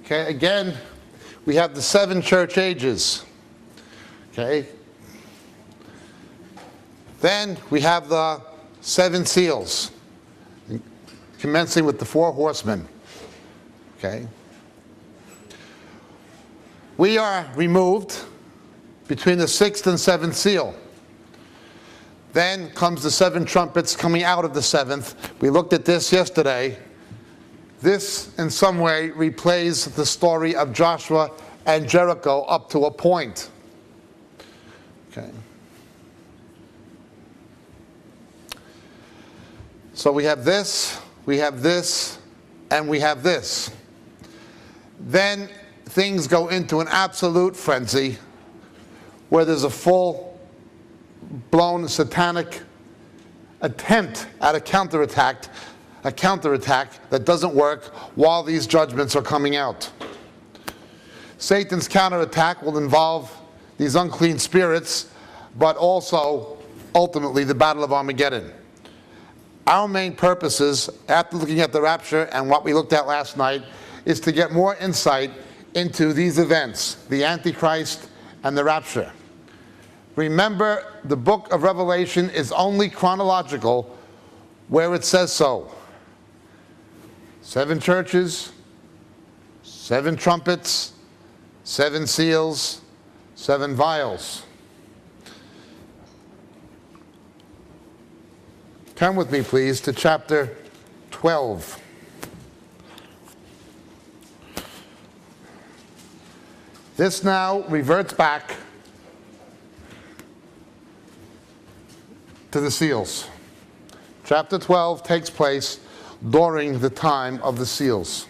Okay, again, we have the 7 church ages. Okay. Then we have the 7 seals, commencing with the 4 horsemen. Okay. We are removed between the 6th and 7th seal. Then comes the 7 trumpets coming out of the 7th. We looked at this yesterday. This, in some way, replays the story of Joshua and Jericho up to a point. Okay. So we have this, and we have this. Then things go into an absolute frenzy where there's a full-blown satanic attempt at a counterattack that doesn't work while these judgments are coming out. Satan's counterattack will involve these unclean spirits, but also, ultimately, the Battle of Armageddon. Our main purposes, after looking at the rapture and what we looked at last night, is to get more insight into these events, the Antichrist and the rapture. Remember, the book of Revelation is only chronological where it says so. 7 churches, 7 trumpets, 7 seals, 7 vials. Turn with me, please, to chapter 12. This now reverts back to the seals. Chapter 12 takes place during the time of the seals.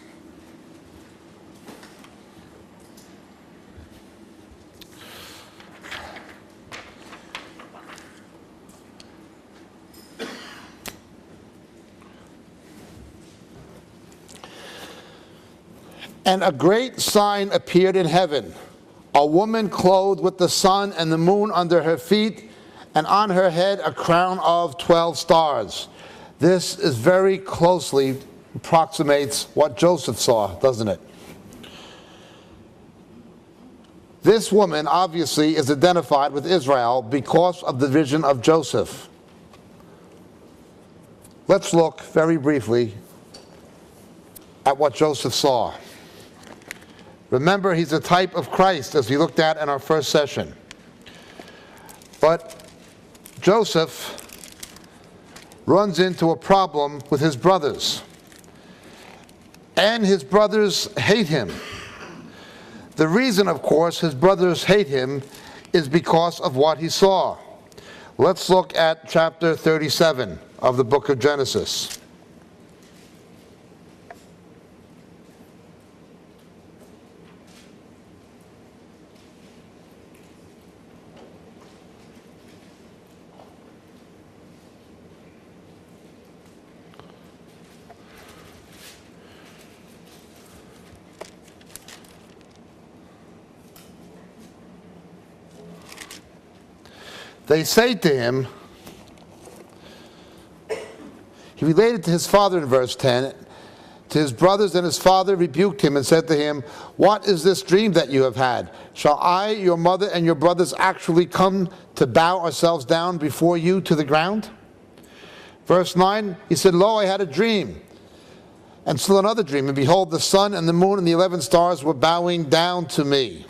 And a great sign appeared in heaven, a woman clothed with the sun and the moon under her feet, and on her head a crown of 12 stars. This is very closely approximates what Joseph saw, doesn't it? This woman obviously is identified with Israel because of the vision of Joseph. Let's look very briefly at what Joseph saw. Remember, he's a type of Christ, as we looked at in our first session. But Joseph runs into a problem with his brothers. And his brothers hate him. The reason, of course, his brothers hate him is because of what he saw. Let's look at chapter 37 of the book of Genesis. They say to him, he related to his father in verse 10, to his brothers, and his father rebuked him and said to him, "What is this dream that you have had? Shall I, your mother, and your brothers actually come to bow ourselves down before you to the ground?" Verse 9, he said, "Lo, I had a dream, and still another dream, and behold, the sun and the moon and the 11 stars were bowing down to me."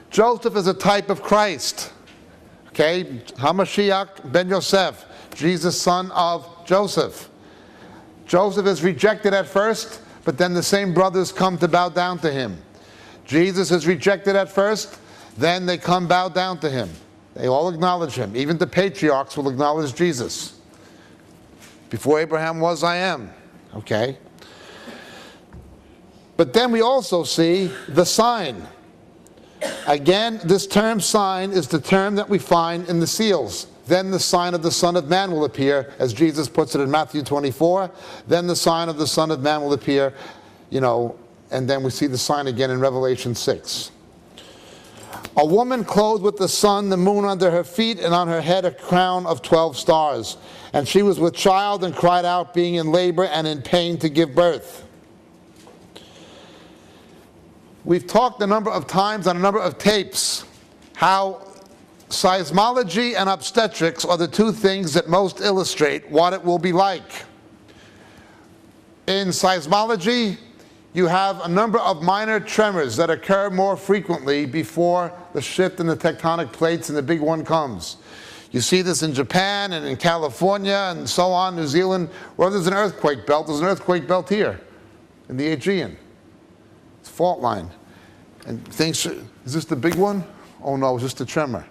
Joseph is a type of Christ. Okay, Hamashiach ben Yosef, Jesus, son of Joseph. Joseph is rejected at first, but then the same brothers come to bow down to him. Jesus is rejected at first, then they come bow down to him. They all acknowledge him. Even the patriarchs will acknowledge Jesus. Before Abraham was, I am. Okay. But then we also see the sign. Again, this term sign is the term that we find in the seals. Then the sign of the Son of Man will appear, as Jesus puts it in Matthew 24. Then the sign of the Son of Man will appear, and then we see the sign again in Revelation 6. A woman clothed with the sun, the moon under her feet, and on her head a crown of 12 stars. And she was with child and cried out, being in labor and in pain to give birth. We've talked a number of times on a number of tapes how seismology and obstetrics are the two things that most illustrate what it will be like. In seismology, you have a number of minor tremors that occur more frequently before the shift in the tectonic plates and the big one comes. You see this in Japan and in California and so on, New Zealand, where there's an earthquake belt. There's an earthquake belt here in the Aegean. It's a fault line. And things, is this the big one? Oh no, it's just a tremor.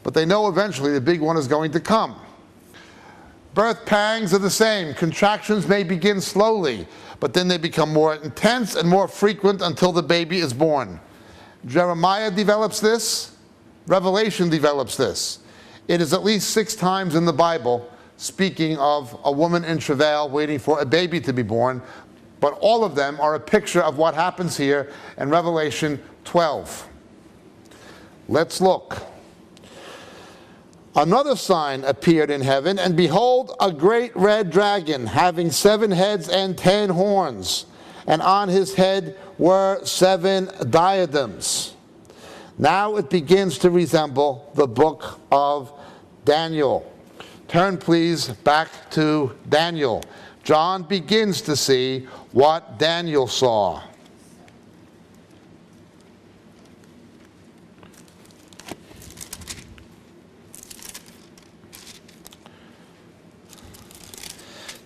But they know eventually the big one is going to come. Birth pangs are the same. Contractions may begin slowly, but then they become more intense and more frequent until the baby is born. Jeremiah develops this. Revelation develops this. It is at least 6 times in the Bible speaking of a woman in travail waiting for a baby to be born, but all of them are a picture of what happens here in Revelation 12. Let's look. Another sign appeared in heaven, and behold, a great red dragon, having 7 heads and 10 horns, and on his head were 7 diadems. Now it begins to resemble the book of Daniel. Turn please back to Daniel. John begins to see what Daniel saw.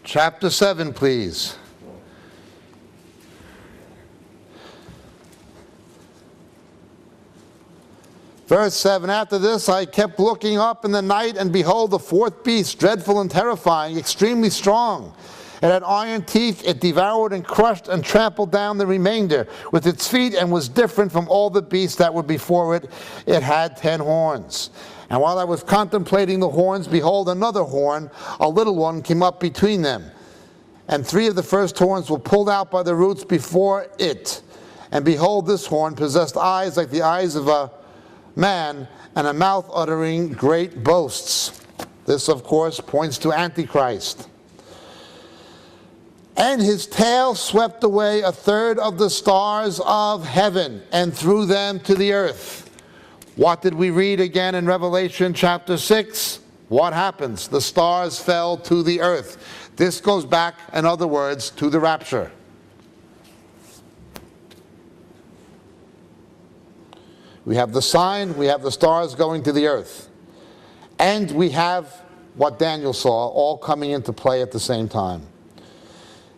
Chapter 7, please. Verse 7, after this I kept looking up in the night, and behold, the 4th beast, dreadful and terrifying, extremely strong. It had iron teeth. It devoured and crushed and trampled down the remainder with its feet, and was different from all the beasts that were before it. It had 10 horns. And while I was contemplating the horns, behold, another horn, a little one, came up between them. And 3 of the first horns were pulled out by the roots before it. And behold, this horn possessed eyes like the eyes of a man, and a mouth uttering great boasts. This, of course, points to Antichrist. And his tail swept away 1/3 of the stars of heaven, and threw them to the earth. What did we read again in Revelation chapter 6? What happens? The stars fell to the earth. This goes back, in other words, to the rapture. We have the sign, we have the stars going to the earth. And we have what Daniel saw all coming into play at the same time.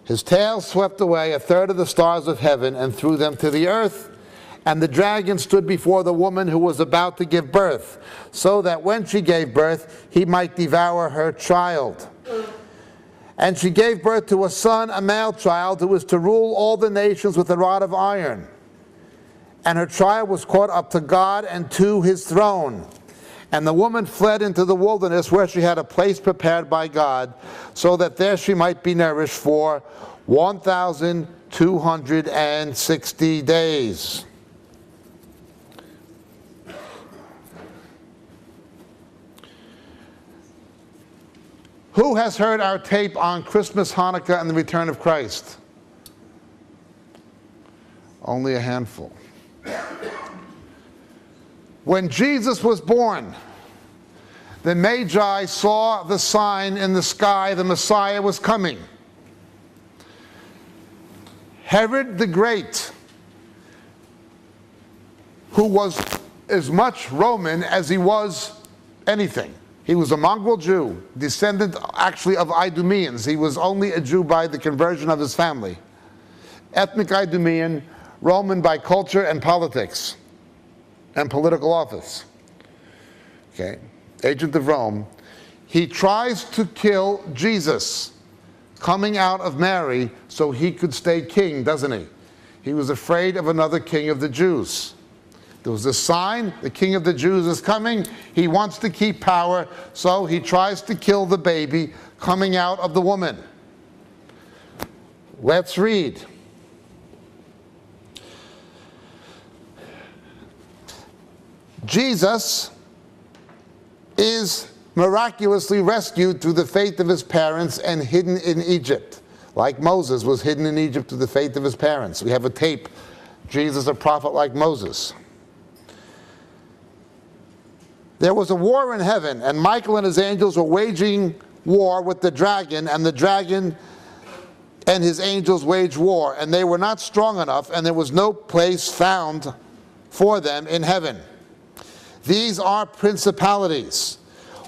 His tail swept away 1/3 of the stars of heaven and threw them to the earth. And the dragon stood before the woman who was about to give birth, so that when she gave birth, he might devour her child. And she gave birth to a son, a male child, who was to rule all the nations with a rod of iron. And her child was caught up to God and to his throne. And the woman fled into the wilderness, where she had a place prepared by God, so that there she might be nourished for 1,260 days. Who has heard our tape on Christmas, Hanukkah, and the return of Christ? Only a handful. When Jesus was born, the Magi saw the sign in the sky, the Messiah was coming. Herod the Great, who was as much Roman as he was anything. He was a mongrel Jew, descendant actually of Idumeans. He was only a Jew by the conversion of his family. Ethnic Idumean, Roman by culture and politics and political office. Okay, agent of Rome. He tries to kill Jesus coming out of Mary so he could stay king, doesn't he? He was afraid of another king of the Jews. There was a sign, the king of the Jews is coming. He wants to keep power, so he tries to kill the baby coming out of the woman. Let's read. Jesus is miraculously rescued through the faith of his parents and hidden in Egypt, like Moses was hidden in Egypt through the faith of his parents. We have a tape Jesus a prophet like Moses. There was a war in heaven, and Michael and his angels were waging war with the dragon, and the dragon and his angels waged war, and they were not strong enough, and there was no place found for them in heaven. These are principalities.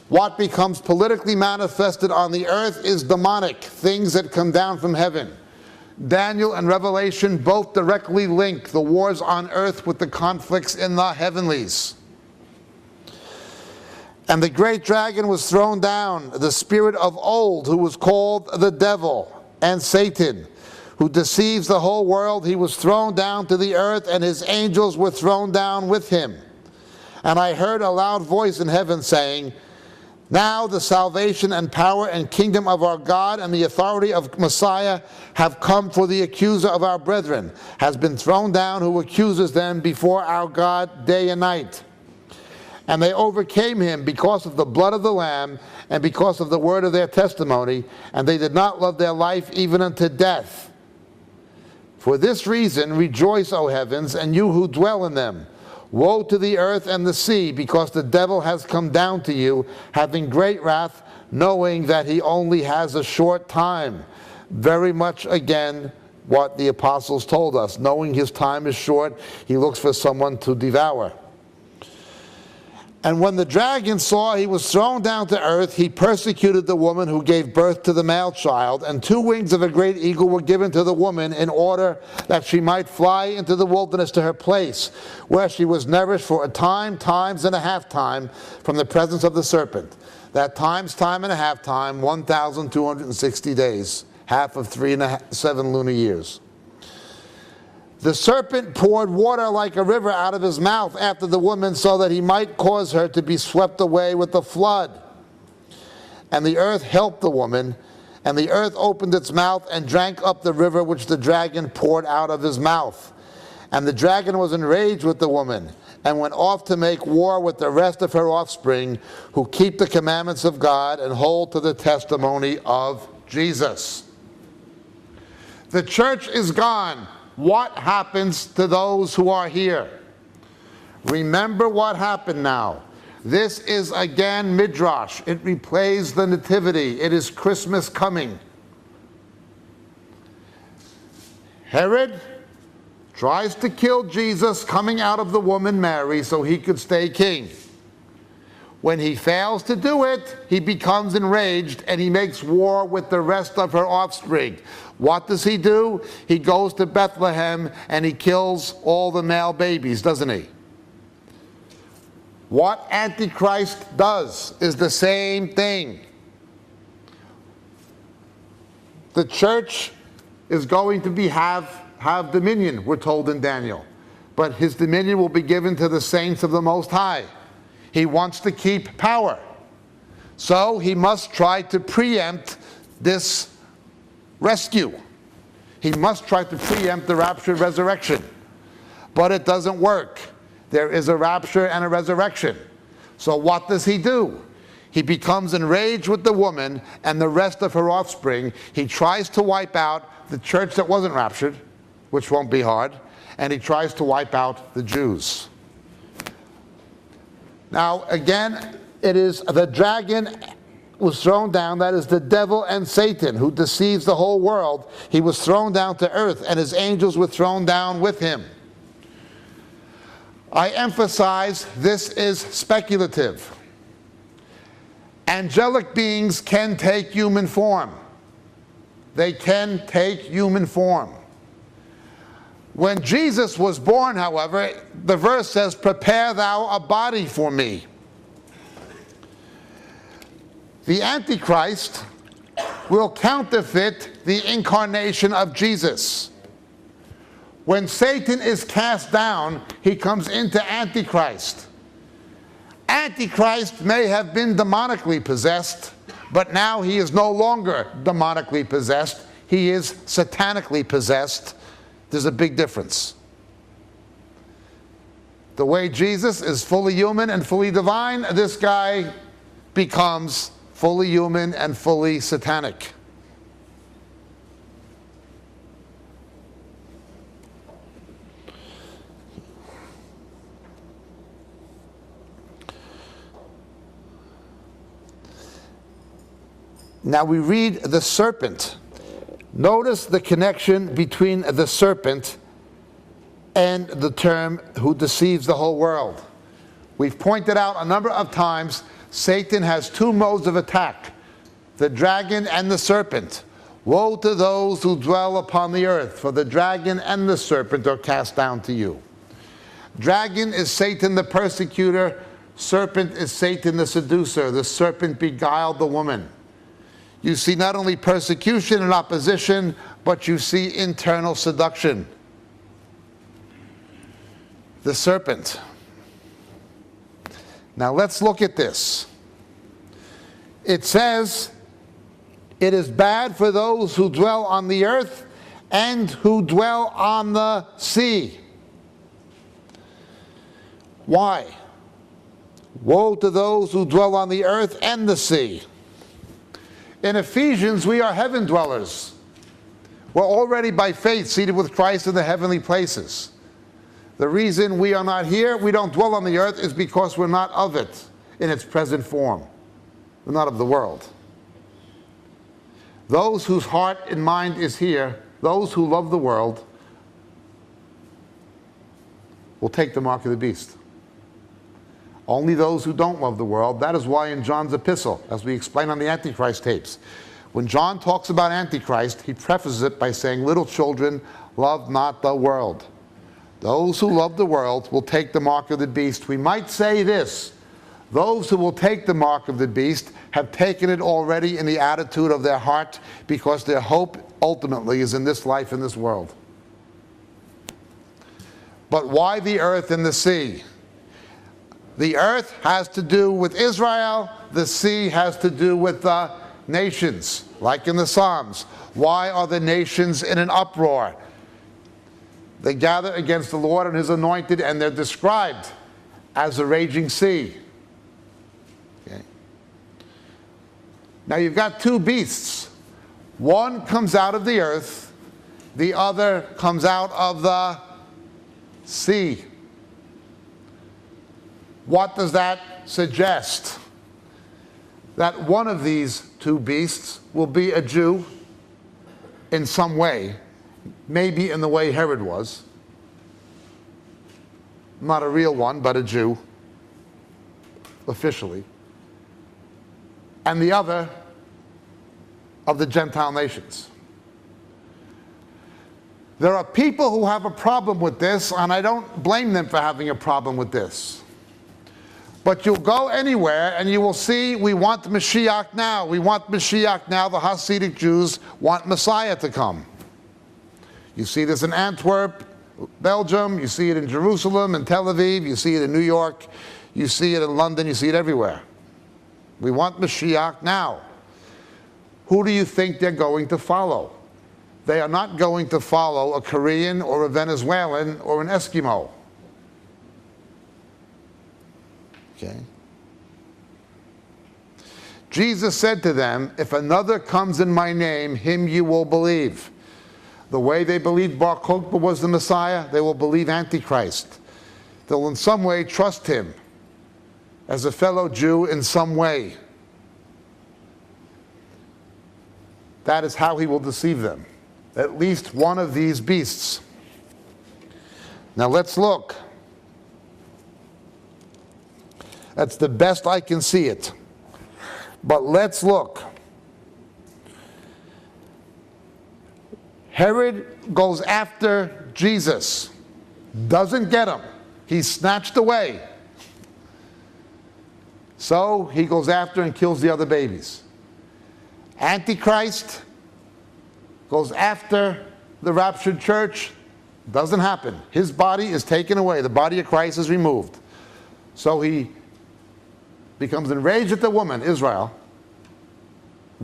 What becomes politically manifested on the earth is demonic, things that come down from heaven. Daniel and Revelation both directly link the wars on earth with the conflicts in the heavenlies. And the great dragon was thrown down, the spirit of old, who was called the devil and Satan, who deceives the whole world. He was thrown down to the earth, and his angels were thrown down with him. And I heard a loud voice in heaven saying, now the salvation and power and kingdom of our God and the authority of Messiah have come, for the accuser of our brethren has been thrown down, who accuses them before our God day and night. And they overcame him because of the blood of the Lamb and because of the word of their testimony, and they did not love their life even unto death. For this reason rejoice, O heavens, and you who dwell in them. Woe to the earth and the sea, because the devil has come down to you, having great wrath, knowing that he only has a short time. Very much again what the apostles told us. Knowing his time is short, he looks for someone to devour. And when the dragon saw he was thrown down to earth, he persecuted the woman who gave birth to the male child, and 2 wings of a great eagle were given to the woman in order that she might fly into the wilderness to her place, where she was nourished for a time, times and a half time, from the presence of the serpent. That times, time and a half time, 1,260 days, half of 7 lunar years. The serpent poured water like a river out of his mouth after the woman, so that he might cause her to be swept away with the flood. And the earth helped the woman, and the earth opened its mouth and drank up the river which the dragon poured out of his mouth. And the dragon was enraged with the woman, and went off to make war with the rest of her offspring, who keep the commandments of God and hold to the testimony of Jesus. The church is gone. What happens to those who are here? Remember what happened now. This is again Midrash. It replays the Nativity. It is Christmas coming. Herod tries to kill Jesus coming out of the woman Mary so he could stay king. When he fails to do it, he becomes enraged and he makes war with the rest of her offspring. What does he do? He goes to Bethlehem and he kills all the male babies, doesn't he? What Antichrist does is the same thing. The church is going to have dominion, we're told in Daniel. But his dominion will be given to the saints of the Most High. He wants to keep power. So he must try to preempt this rescue. He must try to preempt the rapture and resurrection. But it doesn't work. There is a rapture and a resurrection. So what does he do? He becomes enraged with the woman and the rest of her offspring. He tries to wipe out the church that wasn't raptured, which won't be hard, and he tries to wipe out the Jews. Now, again, it is the dragon was thrown down, that is the devil and Satan, who deceives the whole world. He was thrown down to earth, and his angels were thrown down with him. I emphasize this is speculative. Angelic beings can take human form. They can take human form. When Jesus was born, however, the verse says, "Prepare thou a body for me." The Antichrist will counterfeit the incarnation of Jesus. When Satan is cast down, he comes into Antichrist. Antichrist may have been demonically possessed, but now he is no longer demonically possessed. He is satanically possessed. There's a big difference. The way Jesus is fully human and fully divine, this guy becomes fully human and fully satanic. Now we read the serpent. Notice the connection between the serpent and the term who deceives the whole world. We've pointed out a number of times Satan has two modes of attack, the dragon and the serpent. Woe to those who dwell upon the earth, for the dragon and the serpent are cast down to you. Dragon is Satan the persecutor, serpent is Satan the seducer. The serpent beguiled the woman. You see not only persecution and opposition, but you see internal seduction. The serpent. Now let's look at this. It says, it is bad for those who dwell on the earth and who dwell on the sea. Why? Woe to those who dwell on the earth and the sea. In Ephesians, we are heaven dwellers. We're already by faith seated with Christ in the heavenly places. The reason we are not here, we don't dwell on the earth, is because we're not of it in its present form. We're not of the world. Those whose heart and mind is here, those who love the world, will take the mark of the beast. Only those who don't love the world. That is why in John's epistle, as we explain on the Antichrist tapes, when John talks about Antichrist, he prefaces it by saying, little children, love not the world. Those who love the world will take the mark of the beast. We might say this, those who will take the mark of the beast have taken it already in the attitude of their heart, because their hope ultimately is in this life, in this world. But why the earth and the sea? The earth has to do with Israel, the sea has to do with the nations, like in the Psalms. Why are the nations in an uproar? They gather against the Lord and his anointed, and they're described as a raging sea. Okay. Now you've got two beasts. One comes out of the earth, the other comes out of the sea. What does that suggest? That one of these two beasts will be a Jew in some way, maybe in the way Herod was. Not a real one, but a Jew, officially. And the other of the Gentile nations. There are people who have a problem with this, and I don't blame them for having a problem with this. But you'll go anywhere and you will see, we want Mashiach now. We want Mashiach now. The Hasidic Jews want Messiah to come. You see this in Antwerp, Belgium. You see it in Jerusalem and Tel Aviv. You see it in New York. You see it in London. You see it everywhere. We want Mashiach now. Who do you think they're going to follow? They are not going to follow a Korean or a Venezuelan or an Eskimo. Okay. Jesus said to them, if another comes in my name, him you will believe. The way they believed Bar Kokhba was the Messiah, they will believe Antichrist. They'll in some way trust him as a fellow Jew in some way. That is how he will deceive them. At least one of these beasts. Now let's look. That's the best I can see it. But let's look. Herod goes after Jesus. Doesn't get him. He's snatched away. So he goes after and kills the other babies. Antichrist goes after the raptured church. Doesn't happen. His body is taken away. The body of Christ is removed. So he becomes enraged at the woman, Israel,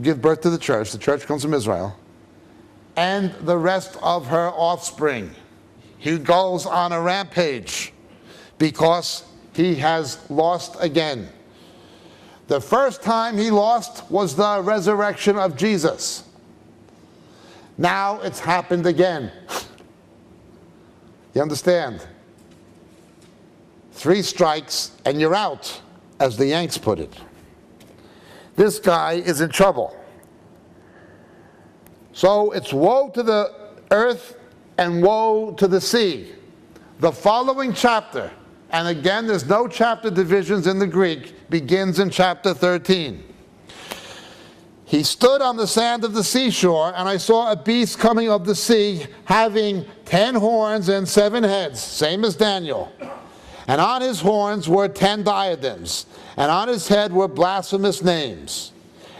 give birth to the church comes from Israel, and the rest of her offspring. He goes on a rampage because he has lost again. The first time he lost was the resurrection of Jesus. Now it's happened again. You understand? 3 strikes and you're out, as the Yanks put it. This guy is in trouble. So it's woe to the earth and woe to the sea. The following chapter, and again there's no chapter divisions in the Greek, begins in chapter 13. He stood on the sand of the seashore, and I saw a beast coming of the sea, having 10 horns and 7 heads, same as Daniel. And on his horns were 10 diadems, and on his head were blasphemous names.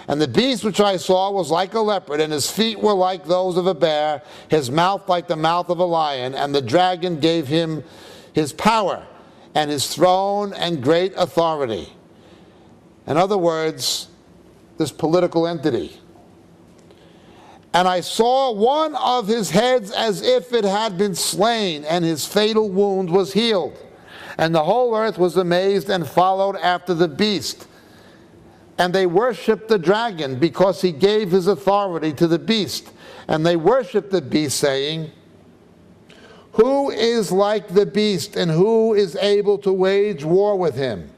And the beast which I saw was like a leopard, and his feet were like those of a bear, his mouth like the mouth of a lion. And the dragon gave him his power, and his throne, and great authority. In other words, this political entity. And I saw one of his heads as if it had been slain, and his fatal wound was healed. And the whole earth was amazed and followed after the beast. And they worshipped the dragon, because he gave his authority to the beast. And they worshipped the beast, saying, "Who is like the beast, and who is able to wage war with him?"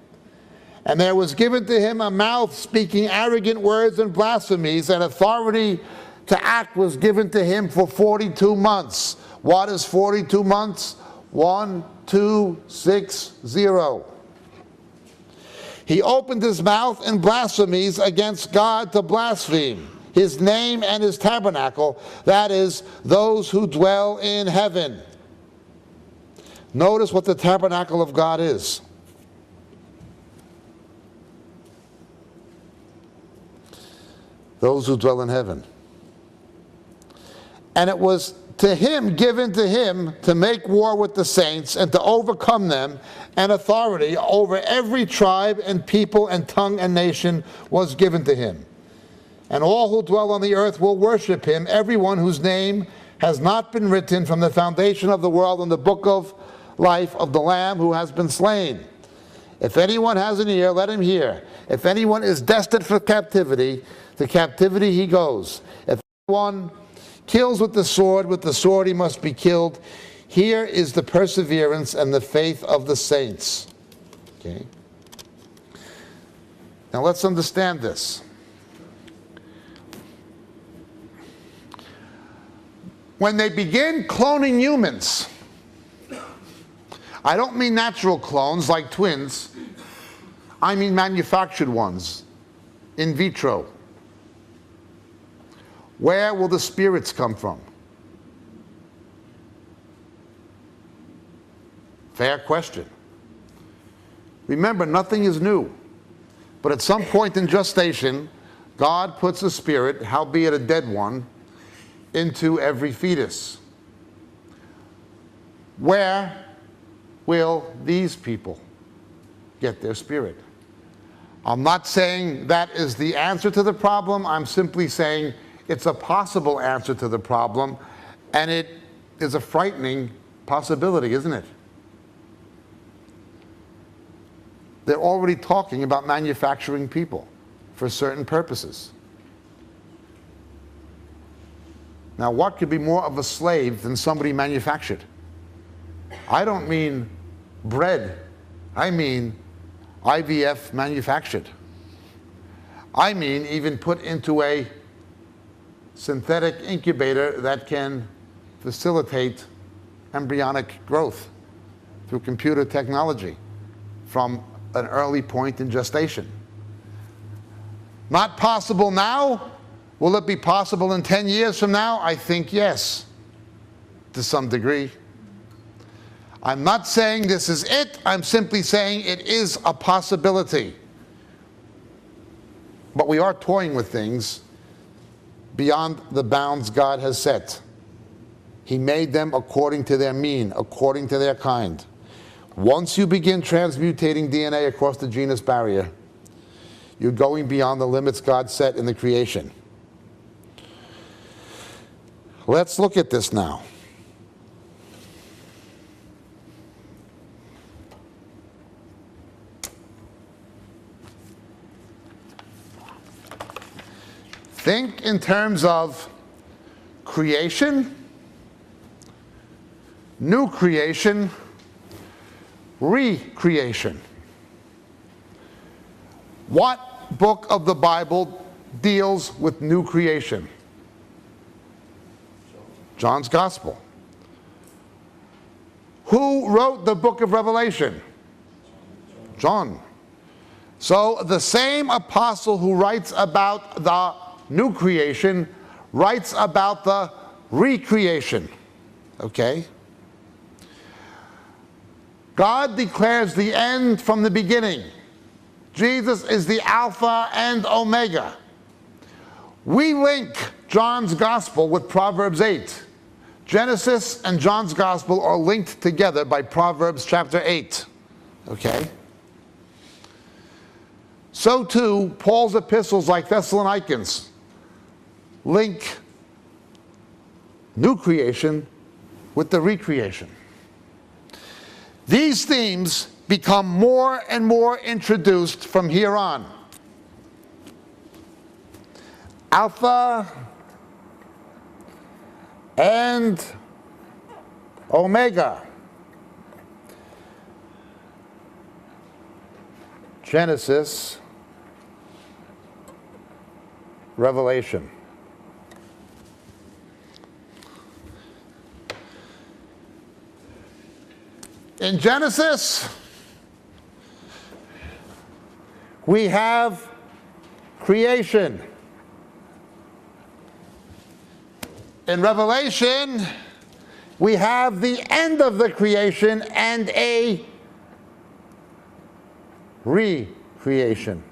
And there was given to him a mouth speaking arrogant words and blasphemies, and authority to act was given to him for 42 months. What is 42 months? 1, 2, 6, 0. He opened his mouth in blasphemies against God to blaspheme his name and his tabernacle, that is, those who dwell in heaven. Notice what the tabernacle of God is. Those who dwell in heaven. And it was to him given to him to make war with the saints and to overcome them, and authority over every tribe and people and tongue and nation was given to him. And all who dwell on the earth will worship him, everyone whose name has not been written from the foundation of the world in the book of life of the Lamb who has been slain. If anyone has an ear, let him hear. If anyone is destined for captivity, to captivity he goes. If anyone kills with the sword he must be killed. Here is the perseverance and the faith of the saints. Okay. Now let's understand this. When they begin cloning humans, I don't mean natural clones like twins, I mean manufactured ones, in vitro. Where will the spirits come from? Fair question. Remember, nothing is new. But at some point in gestation, God puts a spirit, howbeit a dead one, into every fetus. Where will these people get their spirit? I'm not saying that is the answer to the problem. I'm simply saying it's a possible answer to the problem, and it is a frightening possibility, isn't it? They're already talking about manufacturing people for certain purposes. Now, what could be more of a slave than somebody manufactured? I don't mean bred. I mean IVF manufactured. I mean even put into a synthetic incubator that can facilitate embryonic growth through computer technology from an early point in gestation. Not possible now. Will it be possible in 10 years from now? I think yes, to some degree. I'm not saying this is it. I'm simply saying it is a possibility. But we are toying with things beyond the bounds God has set. He made them according to their mean, according to their kind. Once you begin transmutating DNA across the genus barrier, you're going beyond the limits God set in the creation. Let's look at this now. Think in terms of creation, new creation, recreation. What book of the Bible deals with new creation? John's Gospel. Who wrote the book of Revelation? John. So the same apostle who writes about the new creation writes about the recreation. Okay? God declares the end from the beginning. Jesus is the Alpha and Omega. We link John's Gospel with Proverbs 8. Genesis and John's Gospel are linked together by Proverbs chapter 8. Okay? So too, Paul's epistles like Thessalonians link new creation with the recreation. These themes become more and more introduced from here on. Alpha and Omega. Genesis, Revelation. In Genesis, we have creation. In Revelation, we have the end of the creation and a recreation.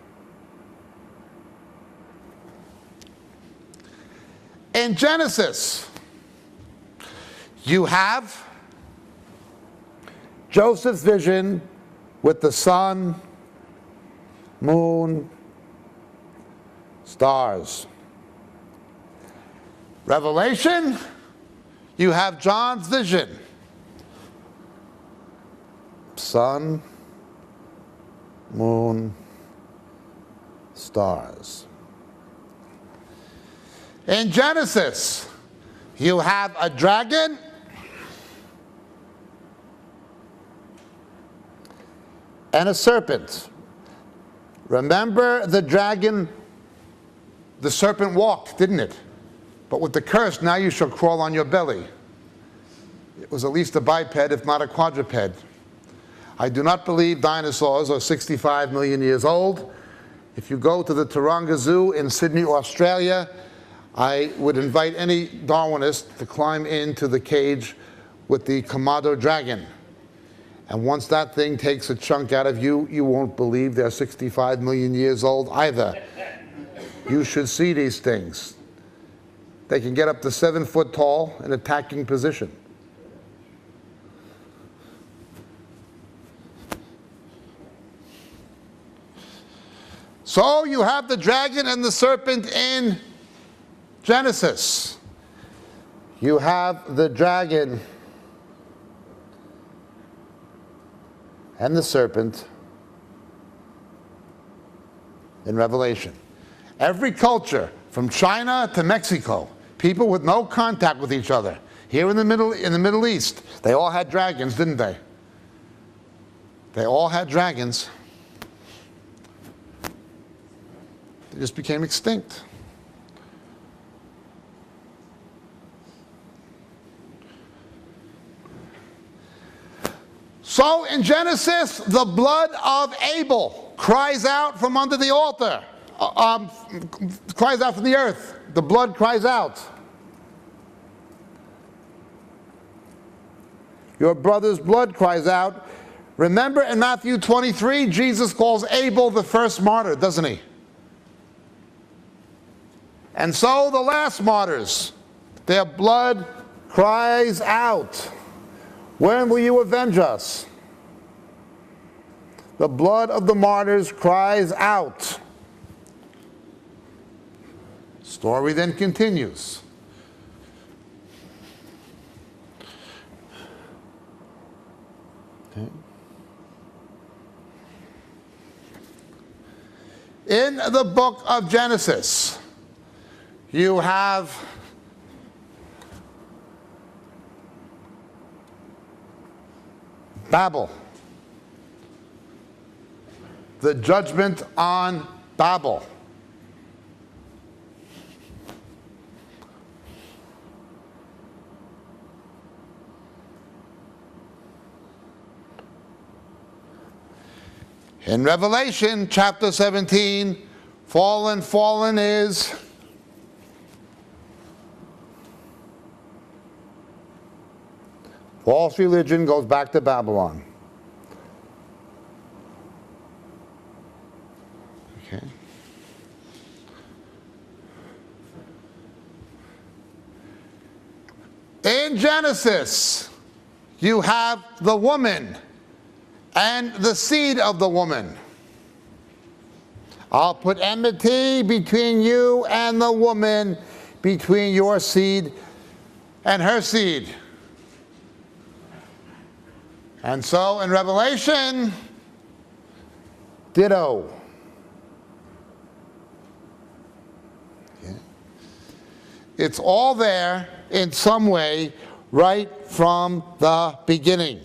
In Genesis, you have Joseph's vision with the sun, moon, stars. Revelation, you have John's vision. Sun, moon, stars. In Genesis, you have a dragon and a serpent. Remember the dragon, the serpent walked, didn't it? But with the curse, now you shall crawl on your belly. It was at least a biped, if not a quadruped. I do not believe dinosaurs are 65 million years old. If you go to the Taronga Zoo in Sydney, Australia, I would invite any Darwinist to climb into the cage with the Komodo dragon. And once that thing takes a chunk out of you, you won't believe they're 65 million years old either. You should see these things. They can get up to 7 foot tall in attacking position. So you have the dragon and the serpent in Genesis. You have the dragon and the serpent in Revelation. Every culture, from China to Mexico, people with no contact with each other. Here in the Middle East, they all had dragons, didn't they? They all had dragons. They just became extinct. So in Genesis, the blood of Abel cries out from under the altar, cries out from the earth. The blood cries out. Your brother's blood cries out. Remember in Matthew 23, Jesus calls Abel the first martyr, doesn't he? And so the last martyrs, their blood cries out. When will you avenge us? The blood of the martyrs cries out. Story then continues. Okay. In the book of Genesis, you have Babel, the judgment on Babel. In Revelation chapter 17, fallen is false religion, goes back to Babylon. Okay. In Genesis, you have the woman and the seed of the woman. I'll put enmity between you and the woman, between your seed and her seed. And so in Revelation, ditto. Okay. It's all there in some way right from the beginning.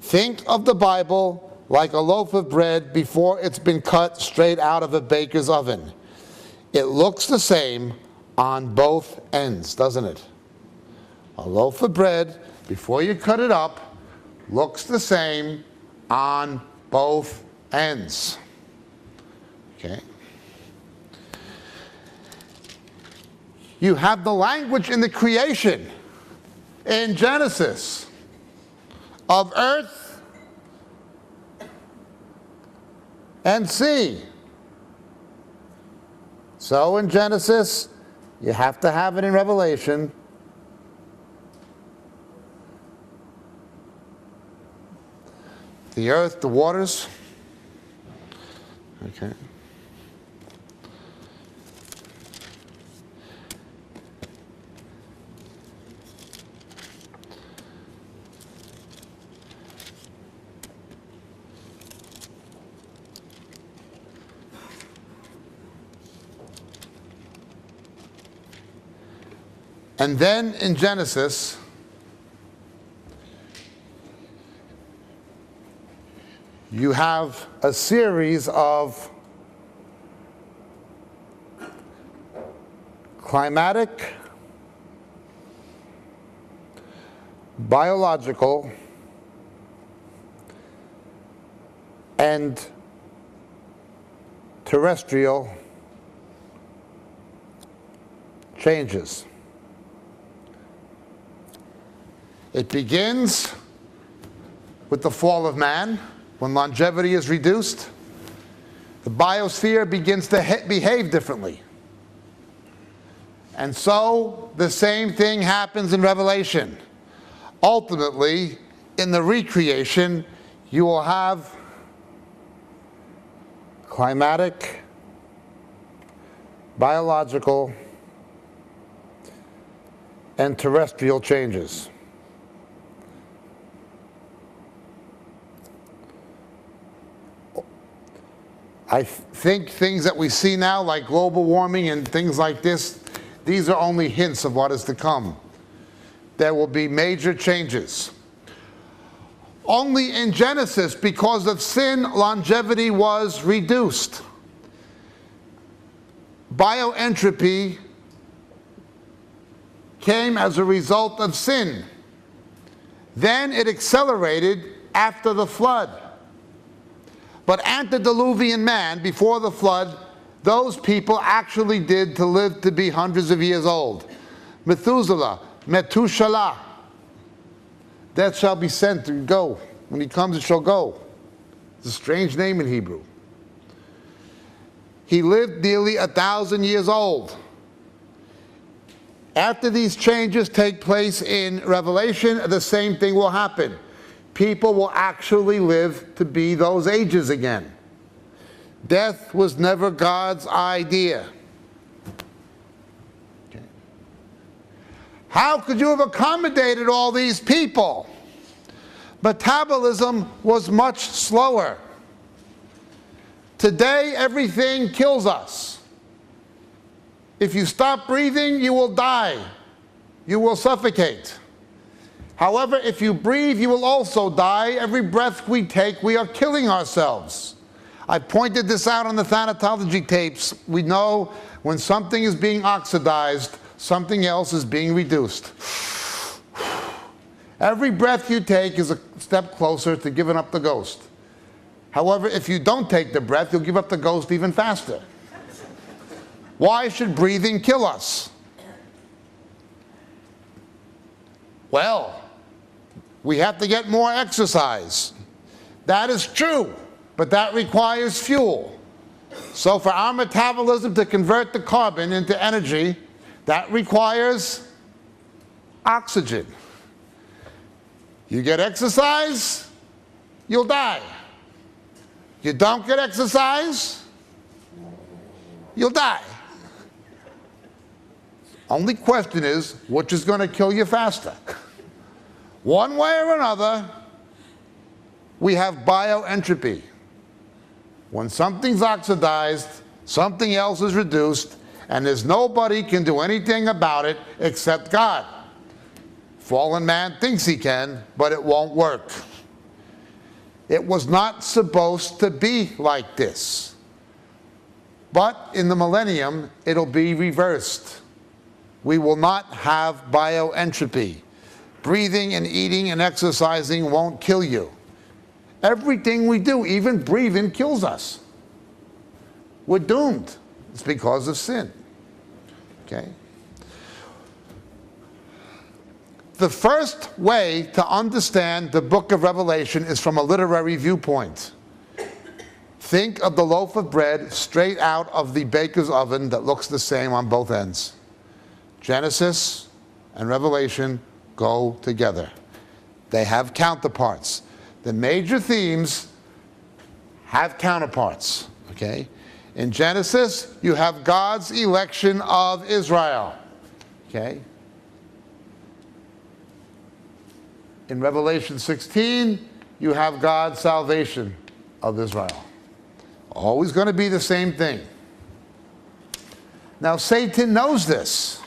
Think of the Bible like a loaf of bread before it's been cut straight out of a baker's oven. It looks the same on both ends, doesn't it? A loaf of bread, before you cut it up, looks the same on both ends. Okay. You have the language in the creation in Genesis of earth and sea. So in Genesis, you have to have it in Revelation. The earth, the waters. Okay. And then in Genesis, you have a series of climatic, biological, and terrestrial changes. It begins with the fall of man, when longevity is reduced. The biosphere begins to behave differently. And so the same thing happens in Revelation. Ultimately, in the recreation, you will have climatic, biological, and terrestrial changes. I think things that we see now, like global warming and things like this, these are only hints of what is to come. There will be major changes. Only in Genesis, because of sin, longevity was reduced. Bioentropy came as a result of sin. Then it accelerated after the flood. But antediluvian man, before the flood, those people actually did to live to be hundreds of years old. Methuselah, Metushalah, death shall be sent to go. When he comes, it shall go. It's a strange name in Hebrew. He lived nearly 1,000 years old. After these changes take place in Revelation, the same thing will happen. People will actually live to be those ages again. Death was never God's idea. Okay. How could you have accommodated all these people? Metabolism was much slower. Today, everything kills us. If you stop breathing, you will die. You will suffocate. However, if you breathe, you will also die. Every breath we take, we are killing ourselves. I pointed this out on the Thanatology tapes. We know when something is being oxidized, something else is being reduced. Every breath you take is a step closer to giving up the ghost. However, if you don't take the breath, you'll give up the ghost even faster. Why should breathing kill us? Well, we have to get more exercise. That is true, but that requires fuel. So for our metabolism to convert the carbon into energy, that requires oxygen. You get exercise, you'll die. You don't get exercise, you'll die. Only question is, which is going to kill you faster? One way or another, we have bioentropy. When something's oxidized, something else is reduced, and there's nobody can do anything about it except God. Fallen man thinks he can, but it won't work. It was not supposed to be like this. But in the millennium, it'll be reversed. We will not have bioentropy. Breathing and eating and exercising won't kill you. Everything we do, even breathing, kills us. We're doomed. It's because of sin. Okay? The first way to understand the book of Revelation is from a literary viewpoint. Think of the loaf of bread straight out of the baker's oven that looks the same on both ends. Genesis and Revelation go together. They have counterparts. The major themes have counterparts. Okay? In Genesis, you have God's election of Israel. Okay? In Revelation 16, you have God's salvation of Israel. Always going to be the same thing. Now, Satan knows this.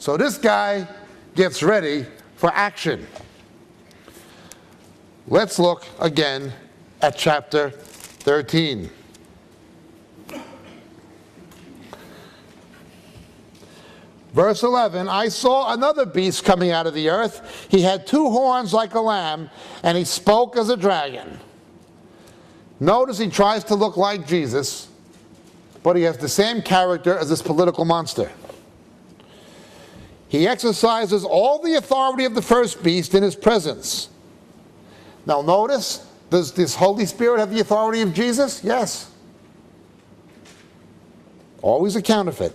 So this guy gets ready for action. Let's look again at chapter 13. Verse 11, I saw another beast coming out of the earth. He had two horns like a lamb, and he spoke as a dragon. Notice he tries to look like Jesus, but he has the same character as this political monster. He exercises all the authority of the first beast in his presence. Now notice, does this Holy Spirit have the authority of Jesus? Yes. Always a counterfeit.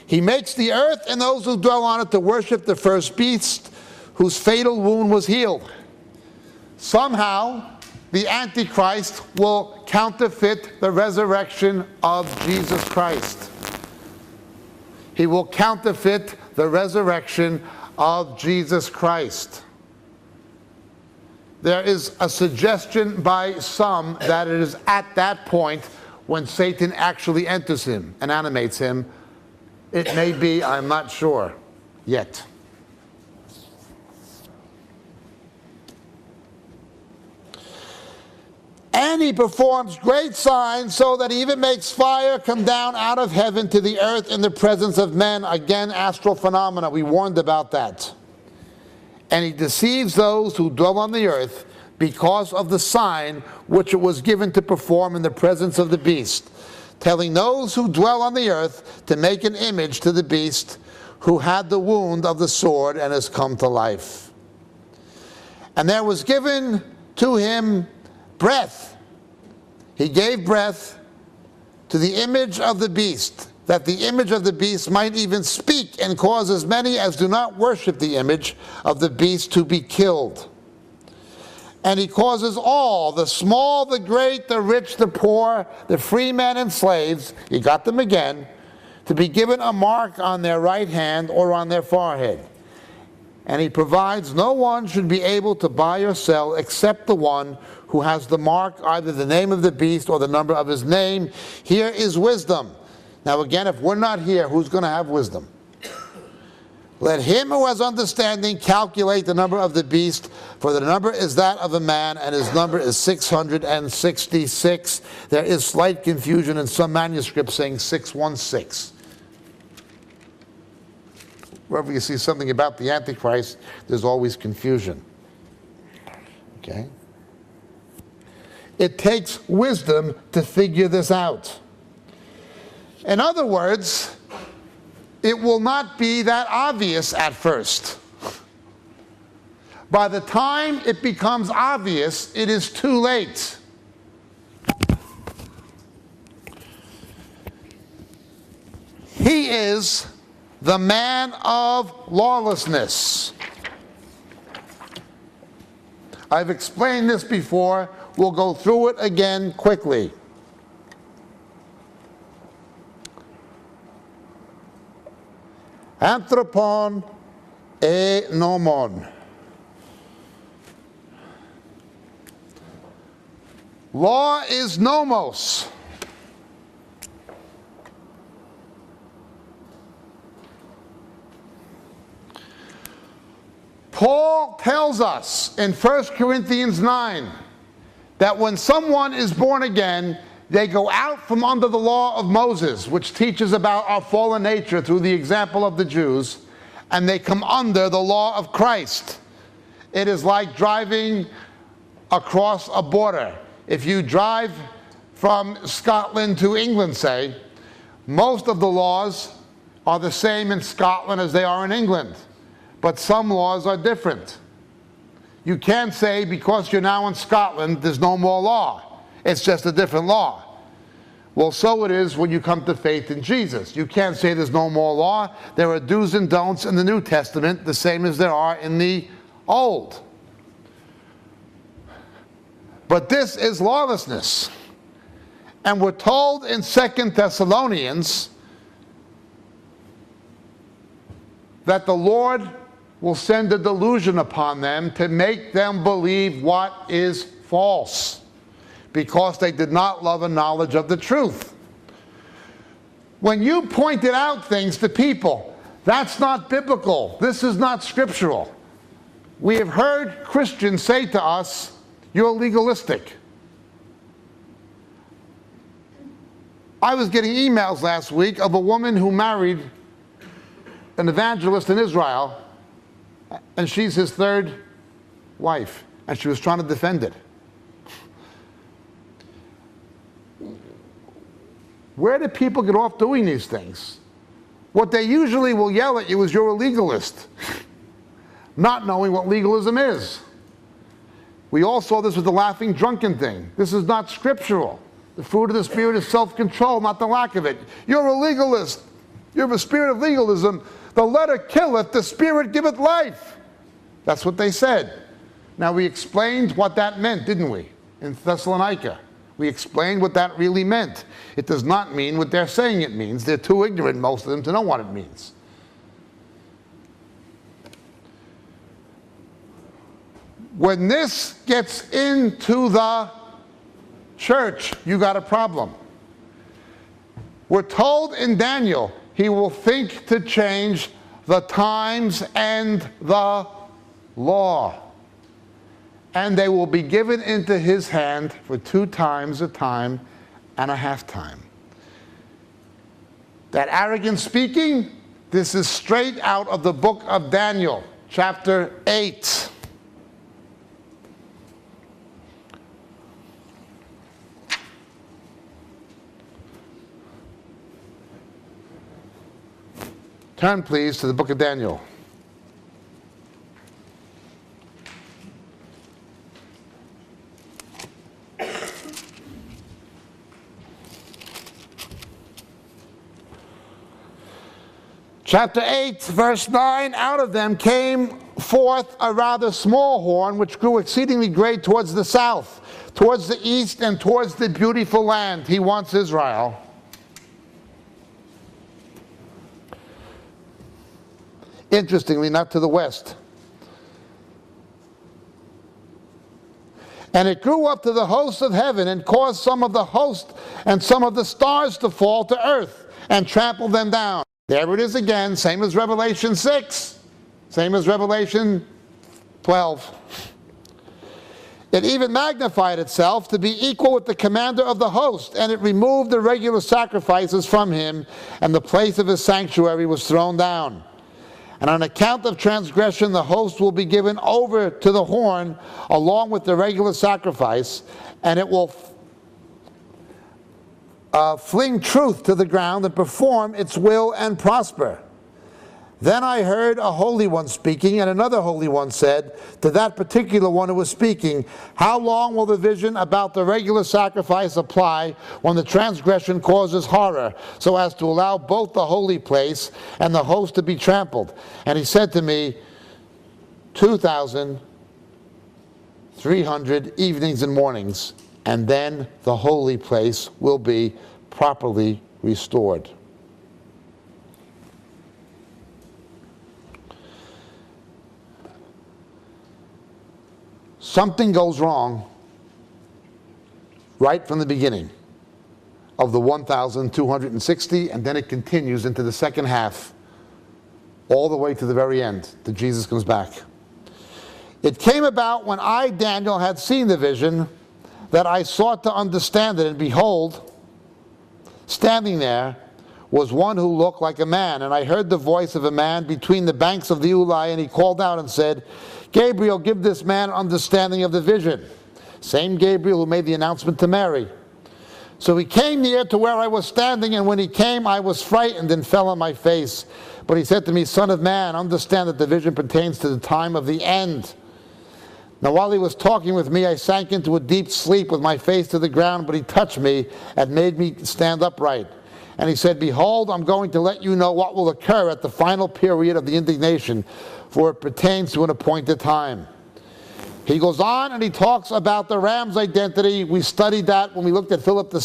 He makes the earth and those who dwell on it to worship the first beast whose fatal wound was healed. Somehow, the Antichrist will counterfeit the resurrection of Jesus Christ. He will counterfeit the resurrection of Jesus Christ. There is a suggestion by some that it is at that point when Satan actually enters him and animates him. It may be, I'm not sure yet. And he performs great signs so that he even makes fire come down out of heaven to the earth in the presence of men. Again, astral phenomena. We warned about that. And he deceives those who dwell on the earth because of the sign which it was given to perform in the presence of the beast, telling those who dwell on the earth to make an image to the beast who had the wound of the sword and has come to life. And there was given to him breath. He gave breath to the image of the beast, that the image of the beast might even speak and cause as many as do not worship the image of the beast to be killed. And he causes all, the small, the great, the rich, the poor, the free men and slaves, he got them again, to be given a mark on their right hand or on their forehead. And he provides no one should be able to buy or sell except the one who has the mark, either the name of the beast or the number of his name. Here is wisdom. Now again, if we're not here, who's going to have wisdom? Let him who has understanding calculate the number of the beast, for the number is that of a man, and his number is 666. There is slight confusion in some manuscripts saying 616. Wherever you see something about the Antichrist, there's always confusion. Okay? It takes wisdom to figure this out. In other words, it will not be that obvious at first. By the time it becomes obvious, it is too late. He is the man of lawlessness. I've explained this before. We'll go through it again quickly. Anthropon e nomon. Law is nomos. Paul tells us in 1 Corinthians 9 that when someone is born again, they go out from under the law of Moses, which teaches about our fallen nature through the example of the Jews, and they come under the law of Christ. It is like driving across a border. If you drive from Scotland to England, say, most of the laws are the same in Scotland as they are in England. But some laws are different. You can't say because you're now in Scotland, there's no more law. It's just a different law. Well, so it is when you come to faith in Jesus. You can't say there's no more law. There are do's and don'ts in the New Testament, the same as there are in the Old. But this is lawlessness. And we're told in 2 Thessalonians that the Lord will send a delusion upon them to make them believe what is false, because they did not love a knowledge of the truth. When you pointed out things to people, that's not biblical. This is not scriptural. We have heard Christians say to us, you're legalistic. I was getting emails last week of a woman who married an evangelist in Israel, and she's his third wife, and she was trying to defend it. Where do people get off doing these things? What they usually will yell at you is you're a legalist, not knowing what legalism is. We all saw this with the laughing drunken thing. This is not scriptural. The fruit of the Spirit is self-control, not the lack of it. You're a legalist. You have a spirit of legalism. The letter killeth, the Spirit giveth life. That's what they said. Now, we explained what that meant, didn't we, in Thessalonica? We explained what that really meant. It does not mean what they're saying it means. They're too ignorant, most of them, to know what it means. When this gets into the church, you got a problem. We're told in Daniel, he will think to change the times and the law. And they will be given into his hand for 2 times a time and a half time. That arrogant speaking, this is straight out of the book of Daniel, chapter 8. Turn, please, to the book of Daniel. Chapter 8, verse 9, out of them came forth a rather small horn, which grew exceedingly great towards the south, towards the east, and towards the beautiful land. He wants Israel. Interestingly, not to the west. And it grew up to the hosts of heaven and caused some of the host and some of the stars to fall to earth and trample them down. There it is again, same as Revelation 6, same as Revelation 12. It even magnified itself to be equal with the commander of the host, and it removed the regular sacrifices from him, and the place of his sanctuary was thrown down. And on account of transgression, the host will be given over to the horn along with the regular sacrifice, and it will fling truth to the ground and perform its will and prosper. Then I heard a holy one speaking, and another holy one said to that particular one who was speaking, how long will the vision about the regular sacrifice apply when the transgression causes horror, so as to allow both the holy place and the host to be trampled? And he said to me, 2,300 evenings and mornings, and then the holy place will be properly restored. Something goes wrong right from the beginning of the 1,260, and then it continues into the second half, all the way to the very end, till Jesus comes back. It came about when I, Daniel, had seen the vision, that I sought to understand it, and behold, standing there was one who looked like a man, and I heard the voice of a man between the banks of the Ulai, and he called out and said, Gabriel, give this man understanding of the vision. Same Gabriel who made the announcement to Mary. So he came near to where I was standing, and when he came, I was frightened and fell on my face. But he said to me, Son of man, understand that the vision pertains to the time of the end. Now while he was talking with me, I sank into a deep sleep with my face to the ground, but he touched me and made me stand upright. And he said, behold, I'm going to let you know what will occur at the final period of the indignation, for it pertains to an appointed time. He goes on and he talks about the ram's identity. We studied that when we looked at Philip II.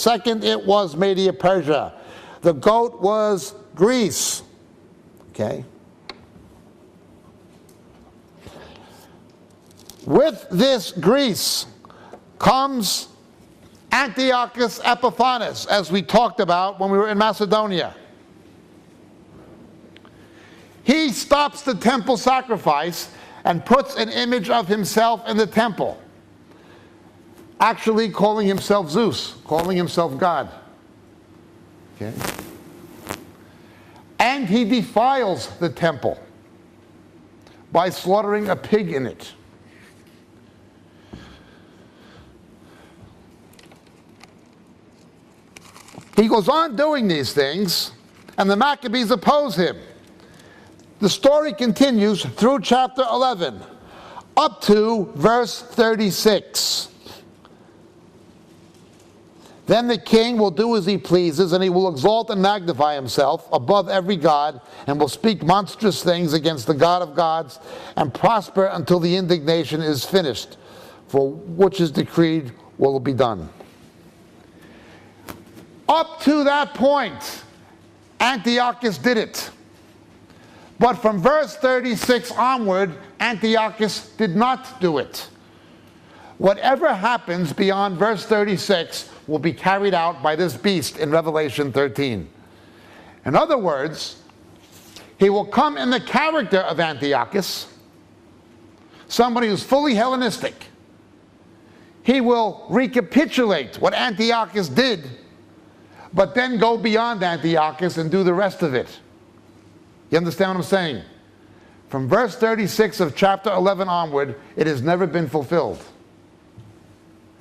It was Media Persia. The goat was Greece. Okay? With this Greece comes Antiochus Epiphanes, as we talked about when we were in Macedonia. He stops the temple sacrifice and puts an image of himself in the temple, actually calling himself Zeus, calling himself God. Okay? And he defiles the temple by slaughtering a pig in it. He goes on doing these things, and the Maccabees oppose him. The story continues through chapter 11, up to verse 36. Then the king will do as he pleases, and he will exalt and magnify himself above every god, and will speak monstrous things against the God of gods, and prosper until the indignation is finished, for which is decreed will be done. Up to that point, Antiochus did it. But from verse 36 onward, Antiochus did not do it. Whatever happens beyond verse 36 will be carried out by this beast in Revelation 13. In other words, he will come in the character of Antiochus, somebody who's fully Hellenistic. He will recapitulate what Antiochus did, but then go beyond Antiochus and do the rest of it. You understand what I'm saying? From verse 36 of chapter 11 onward, it has never been fulfilled.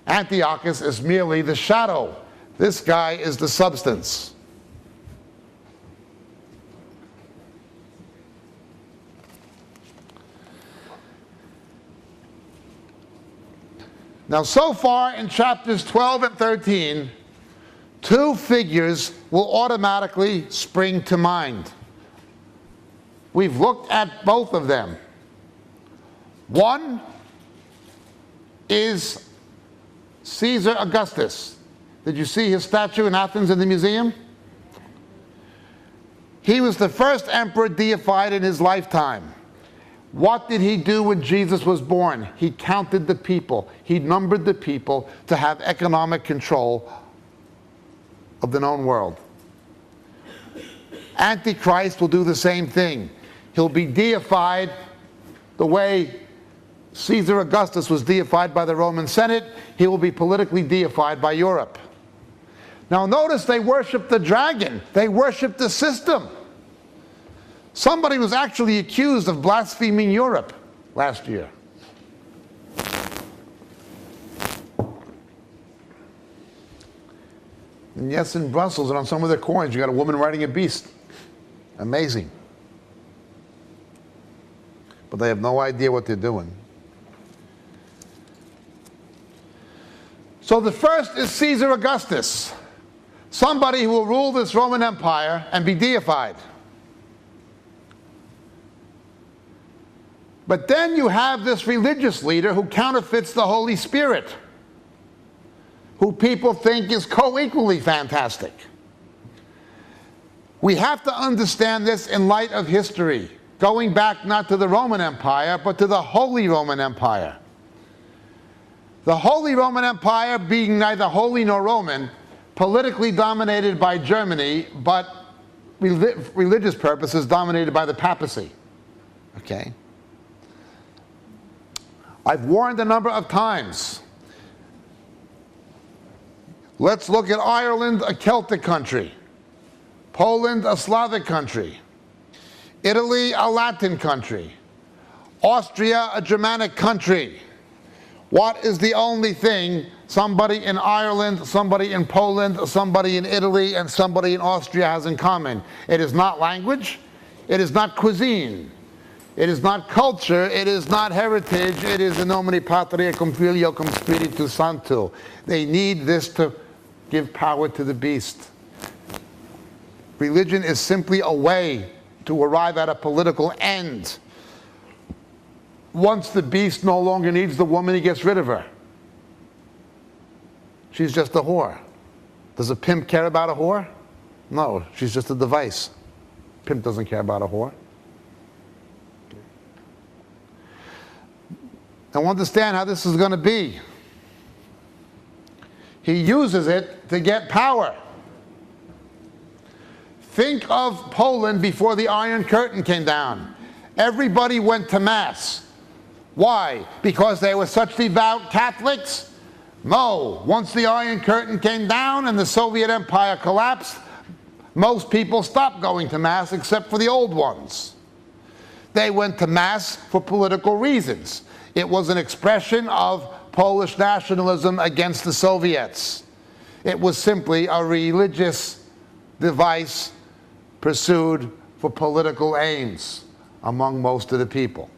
Antiochus is merely the shadow. This guy is the substance. Now, so far in chapters 12 and 13, two figures will automatically spring to mind. We've looked at both of them. One is Caesar Augustus. Did you see his statue in Athens in the museum? He was the first emperor deified in his lifetime. What did he do when Jesus was born? He counted the people. He numbered the people to have economic control of the known world. Antichrist will do the same thing. He'll be deified the way Caesar Augustus was deified by the Roman Senate. He will be politically deified by Europe. Now notice they worship the dragon. They worship the system. Somebody was actually accused of blaspheming Europe last year. And yes, in Brussels and on some of their coins, you got a woman riding a beast. Amazing. But they have no idea what they're doing. So the first is Caesar Augustus, somebody who will rule this Roman Empire and be deified. But then you have this religious leader who counterfeits the Holy Spirit, who people think is co-equally fantastic. We have to understand this in light of history, going back not to the Roman Empire, but to the Holy Roman Empire. The Holy Roman Empire, being neither holy nor Roman, politically dominated by Germany, but religious purposes dominated by the papacy. Okay? I've warned a number of times. Let's look at Ireland, a Celtic country. Poland, a Slavic country. Italy, a Latin country. Austria, a Germanic country. What is the only thing somebody in Ireland, somebody in Poland, somebody in Italy, and somebody in Austria has in common? It is not language. It is not cuisine. It is not culture. It is not heritage. It is in nomine Patri cum Filio cum Spiritus Sancto. They need this to give power to the beast. Religion is simply a way to arrive at a political end. Once the beast no longer needs the woman, he gets rid of her. She's just a whore. Does a pimp care about a whore? No, she's just a device. Pimp doesn't care about a whore. Now understand how this is going to be. He uses it to get power. Think of Poland before the Iron Curtain came down. Everybody went to Mass. Why? Because they were such devout Catholics? No. Once the Iron Curtain came down and the Soviet Empire collapsed, most people stopped going to Mass except for the old ones. They went to Mass for political reasons. It was an expression of Polish nationalism against the Soviets. It was simply a religious device pursued for political aims among most of the people.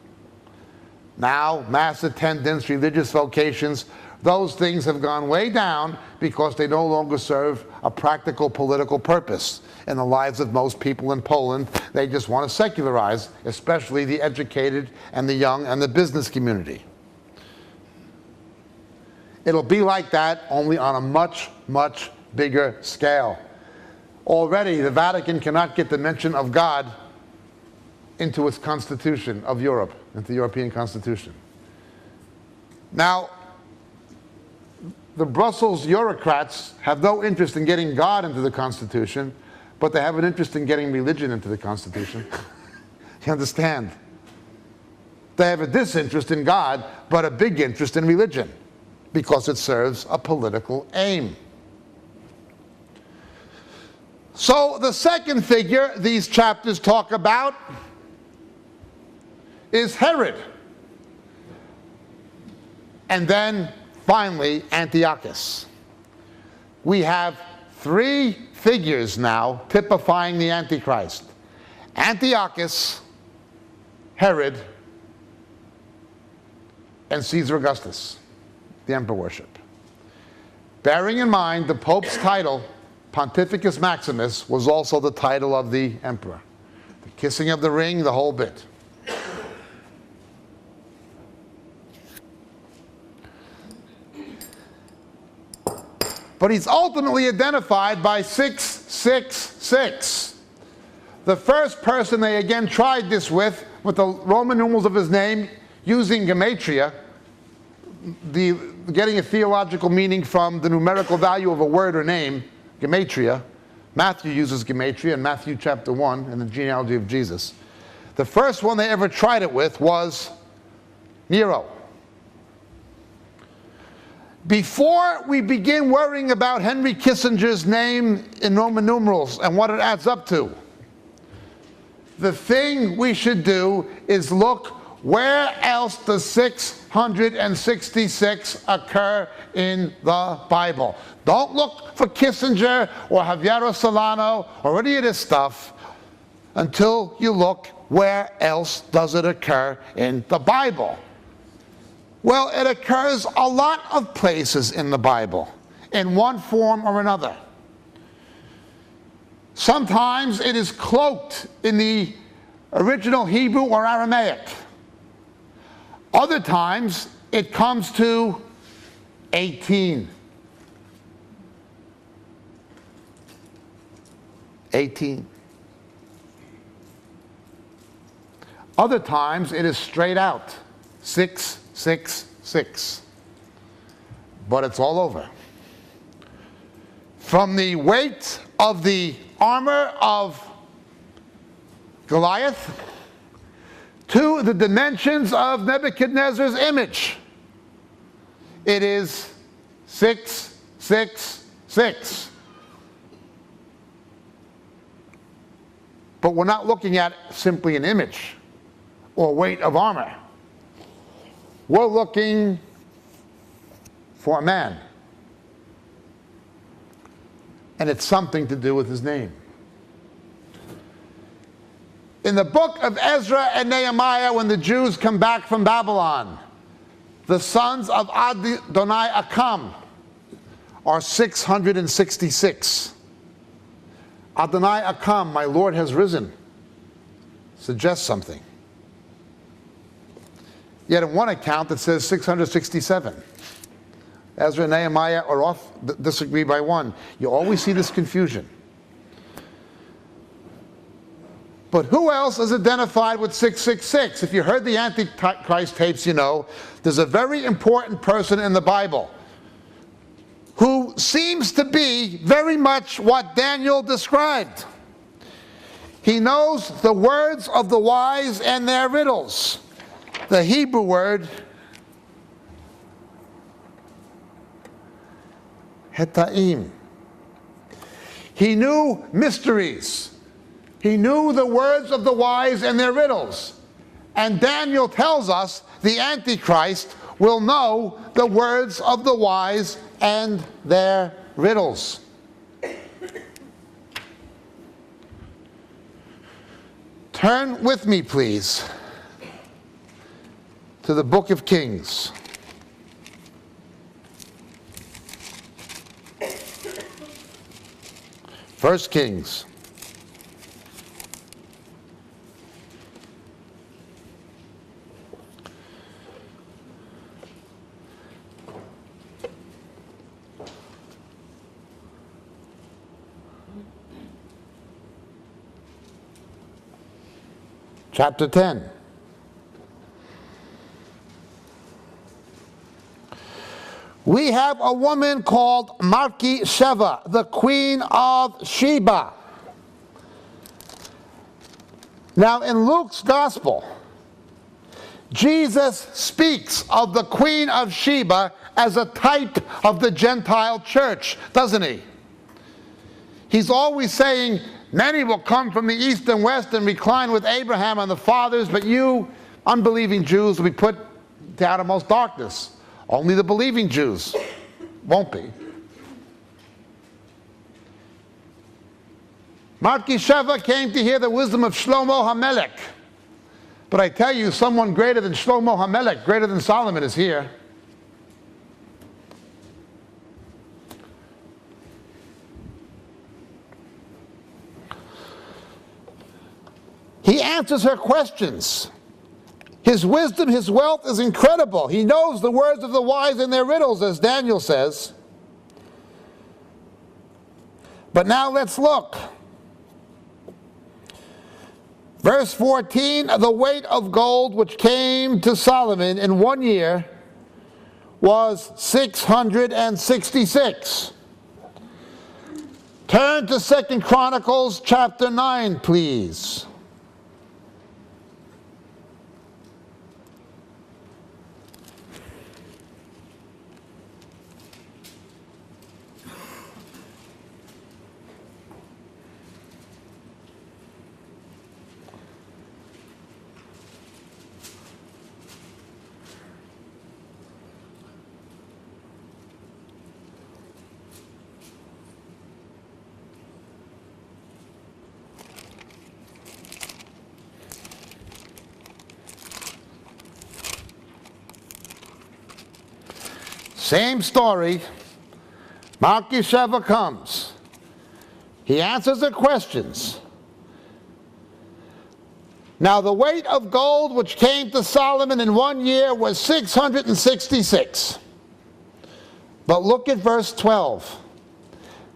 Now, Mass attendance, religious vocations, those things have gone way down because they no longer serve a practical political purpose in the lives of most people in Poland. They just want to secularize, especially the educated and the young and the business community. It'll be like that, only on a much, much bigger scale. Already, the Vatican cannot get the mention of God into its constitution of Europe, into the European Constitution. Now, the Brussels bureaucrats have no interest in getting God into the Constitution, but they have an interest in getting religion into the Constitution. You understand? They have a disinterest in God, but a big interest in religion, because it serves a political aim. So the second figure these chapters talk about is Herod. And then, finally, Antiochus. We have three figures now typifying the Antichrist. Antiochus, Herod, and Caesar Augustus, the emperor worship. Bearing in mind the Pope's title, Pontificus Maximus, was also the title of the emperor. The kissing of the ring, the whole bit. But he's ultimately identified by 666. The first person they again tried this with the Roman numerals of his name, using gematria, getting a theological meaning from the numerical value of a word or name, gematria. Matthew uses gematria in Matthew chapter 1 in the genealogy of Jesus. The first one they ever tried it with was Nero. Before we begin worrying about Henry Kissinger's name in Roman numerals and what it adds up to, the thing we should do is look where else does 666 occur in the Bible. Don't look for Kissinger or Javier Solano or any of this stuff until you look where else does it occur in the Bible. Well, it occurs a lot of places in the Bible, in one form or another. Sometimes it is cloaked in the original Hebrew or Aramaic. Other times it comes to 18. 18. Other times it is straight out, 666. But it's all over. From the weight of the armor of Goliath to the dimensions of Nebuchadnezzar's image, it is 666. But we're not looking at simply an image or weight of armor. We're looking for a man. And it's something to do with his name. In the book of Ezra and Nehemiah, when the Jews come back from Babylon, the sons of Adonai Akam are 666. Adonai Akam, my Lord has risen, suggests something. Yet in one account it says 667. Ezra and Nehemiah are off, disagree by one. You always see this confusion. But who else is identified with 666? If you heard the Antichrist tapes, you know there's a very important person in the Bible who seems to be very much what Daniel described. He knows the words of the wise and their riddles. The Hebrew word Hetaim. He knew mysteries. He knew the words of the wise and their riddles. And Daniel tells us the Antichrist will know the words of the wise and their riddles. Turn with me, please, to the book of Kings. First Kings. Chapter 10. We have a woman called Malki Sheva, the queen of Sheba. Now in Luke's gospel, Jesus speaks of the queen of Sheba as a type of the Gentile church, doesn't he? He's always saying, many will come from the east and west and recline with Abraham and the fathers, but you, unbelieving Jews, will be put to outermost darkness. Only the believing Jews won't be. Malki Sheva came to hear the wisdom of Shlomo HaMelech. But I tell you, someone greater than Shlomo HaMelech, greater than Solomon, is here. He answers her questions. His wisdom, his wealth is incredible. He knows the words of the wise and their riddles, as Daniel says. But now let's look. Verse 14, the weight of gold which came to Solomon in 1 year was 666. Turn to 2 Chronicles chapter 9, please. Same story. Malki Sheva comes. He answers the questions. Now the weight of gold which came to Solomon in 1 year was 666. But look at verse 12.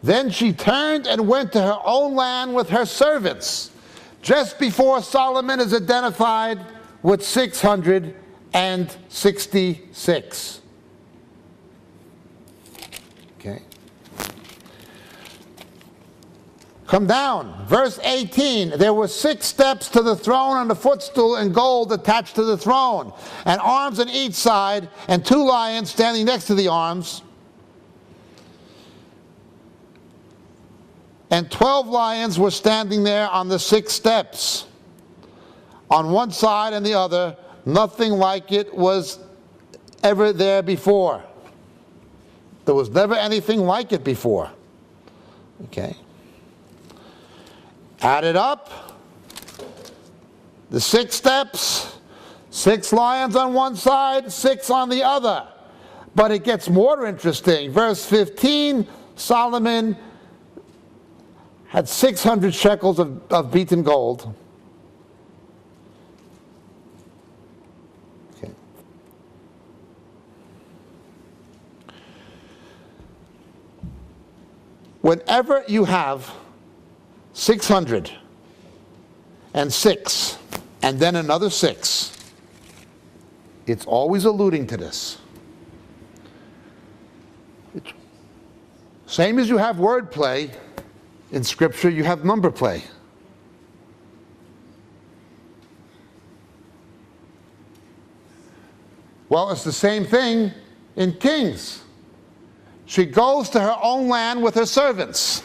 Then she turned and went to her own land with her servants, just before Solomon is identified with 666. Okay. Come down. Verse 18. There were 6 steps to the throne and a footstool in gold attached to the throne, and arms on each side, and 2 lions standing next to the arms. And 12 lions were standing there on the 6 steps, on one side and the other. Nothing like it was ever there before. There was never anything like it before. Okay. Add it up. The 6 steps, 6 lions on one side, 6 on the other. But it gets more interesting. Verse 15, Solomon had 600 shekels of beaten gold. Okay. Whenever you have 606 and then another 6, it's always alluding to this. Same as you have wordplay in Scripture, you have number play. Well, it's the same thing in Kings. She goes to her own land with her servants.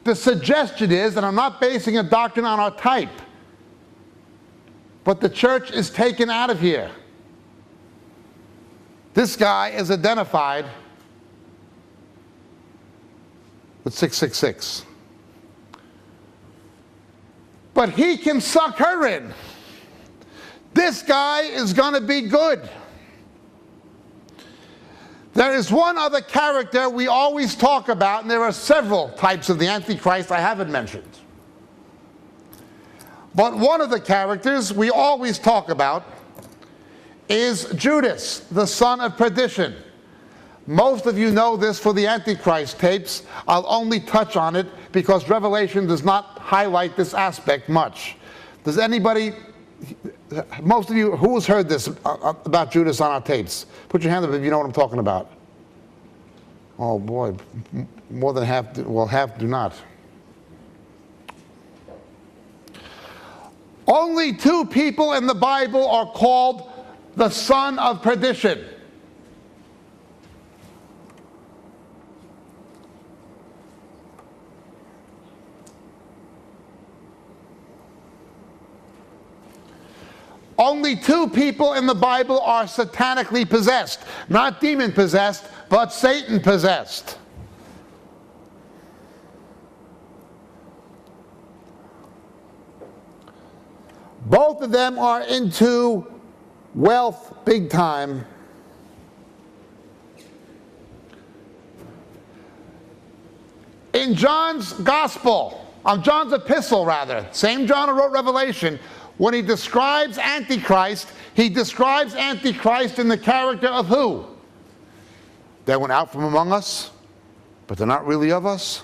The suggestion is, and I'm not basing a doctrine on our type, but the church is taken out of here. This guy is identified with 666. But he can suck her in. This guy is going to be good. There is one other character we always talk about, and there are several types of the Antichrist I haven't mentioned. But one of the characters we always talk about is Judas, the son of perdition. Most of you know this for the Antichrist tapes. I'll only touch on it because Revelation does not highlight this aspect much. Does anybody, most of you, who has heard this about Judas on our tapes? Put your hand up if you know what I'm talking about. Oh boy, more than half, well, half do not. Only 2 people in the Bible are called the son of perdition. Only 2 people in the Bible are satanically possessed. Not demon possessed, but Satan possessed. Both of them are into wealth big time. In John's gospel, John's epistle rather, same John who wrote Revelation, when he describes Antichrist, he describes Antichrist in the character of who? They went out from among us, but they're not really of us.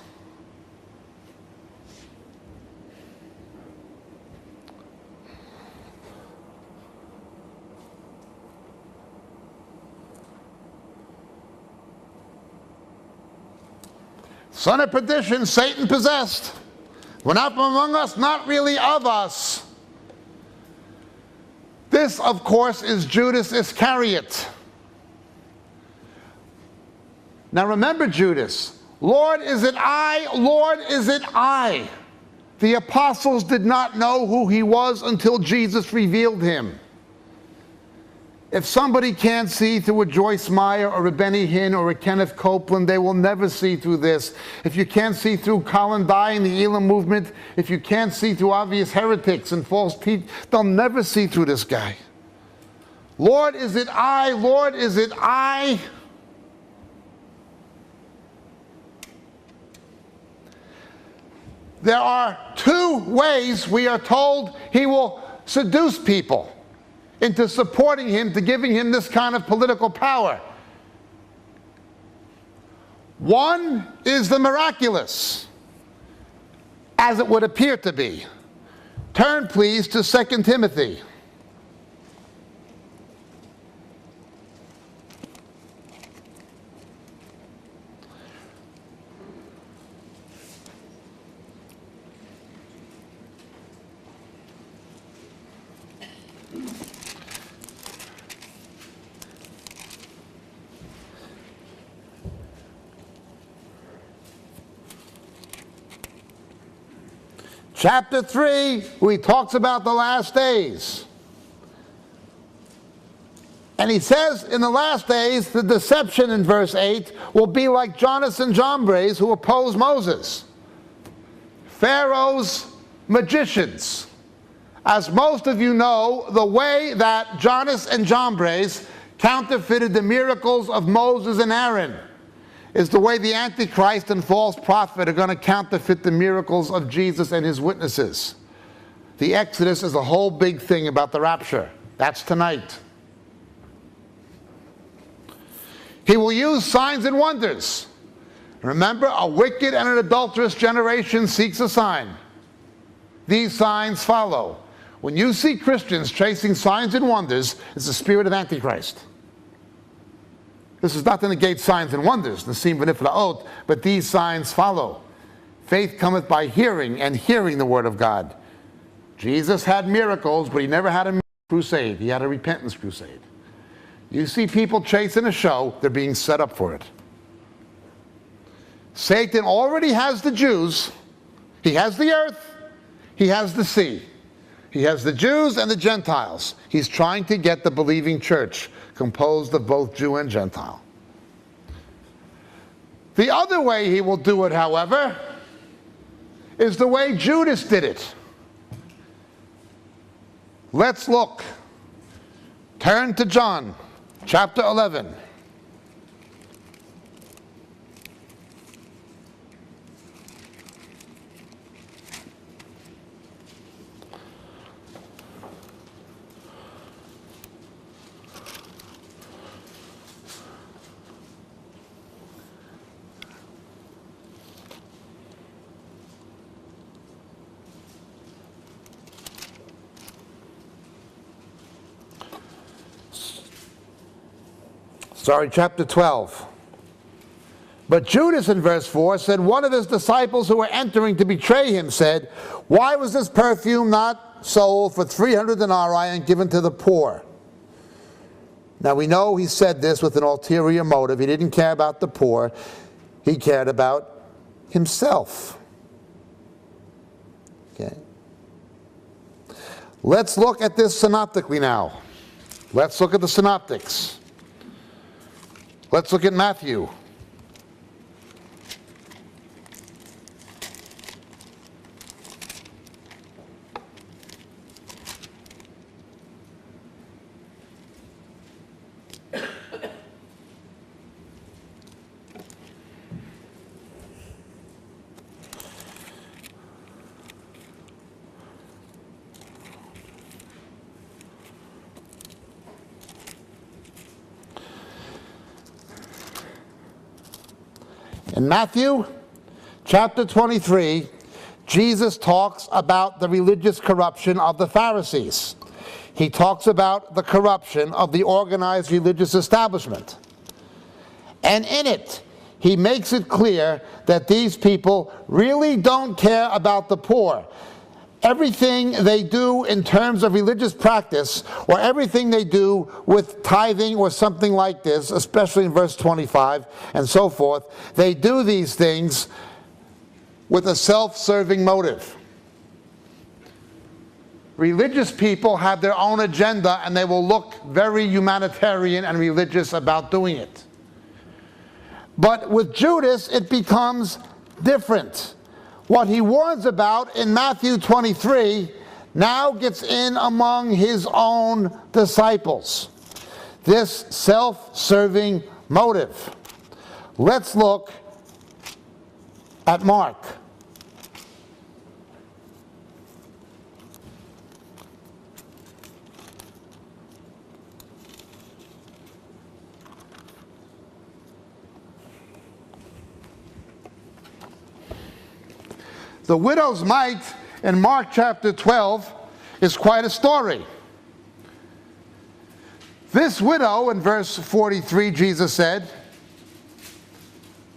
Son of perdition, Satan possessed. Went out from among us, not really of us. This, of course, is Judas Iscariot. Now remember Judas. Lord, is it I? Lord, is it I? The apostles did not know who he was until Jesus revealed him. If somebody can't see through a Joyce Meyer or a Benny Hinn or a Kenneth Copeland, they will never see through this. If you can't see through Colin Dye and the Elam movement, if you can't see through obvious heretics and false teachers, they'll never see through this guy. Lord, is it I? Lord, is it I? There are two ways we are told he will seduce people into supporting him, to giving him this kind of political power. One is the miraculous, as it would appear to be. Turn, please, to 2 Timothy. Chapter 3, he talks about the last days. And he says in the last days, the deception in verse 8 will be like Jannes and Jambres who oppose Moses. Pharaoh's magicians. As most of you know, the way that Jannes and Jambres counterfeited the miracles of Moses and Aaron is the way the Antichrist and false prophet are going to counterfeit the miracles of Jesus and his witnesses. The Exodus is a whole big thing about the rapture. That's tonight. He will use signs and wonders. Remember, a wicked and an adulterous generation seeks a sign. These signs follow. When you see Christians chasing signs and wonders, it's the spirit of Antichrist. This is not to negate signs and wonders, but these signs follow. Faith cometh by hearing, and hearing the word of God. Jesus had miracles, but he never had a crusade. He had a repentance crusade. You see people chasing a show, they're being set up for it. Satan already has the Jews. He has the earth. He has the sea. He has the Jews and the Gentiles. He's trying to get the believing church composed of both Jew and Gentile. The other way he will do it, however, is the way Judas did it. Let's look. Turn to John, chapter 11. Chapter 12. But Judas in verse 4 said, one of his disciples who were entering to betray him said, why was this perfume not sold for 300 denarii and given to the poor? Now we know he said this with an ulterior motive. He didn't care about the poor. He cared about himself. Okay. Let's look at this synoptically now. Let's look at the synoptics. Let's look at Matthew. In Matthew chapter 23, Jesus talks about the religious corruption of the Pharisees. He talks about the corruption of the organized religious establishment. And in it, he makes it clear that these people really don't care about the poor. Everything they do in terms of religious practice, or everything they do with tithing or something like this, especially in verse 25 and so forth, they do these things with a self-serving motive. Religious people have their own agenda, and they will look very humanitarian and religious about doing it. But with Judas, it becomes different. What he warns about in Matthew 23 now gets in among his own disciples. this self-serving motive. Let's look at Mark. The widow's mite in Mark chapter 12 is quite a story. This widow, in verse 43, Jesus said,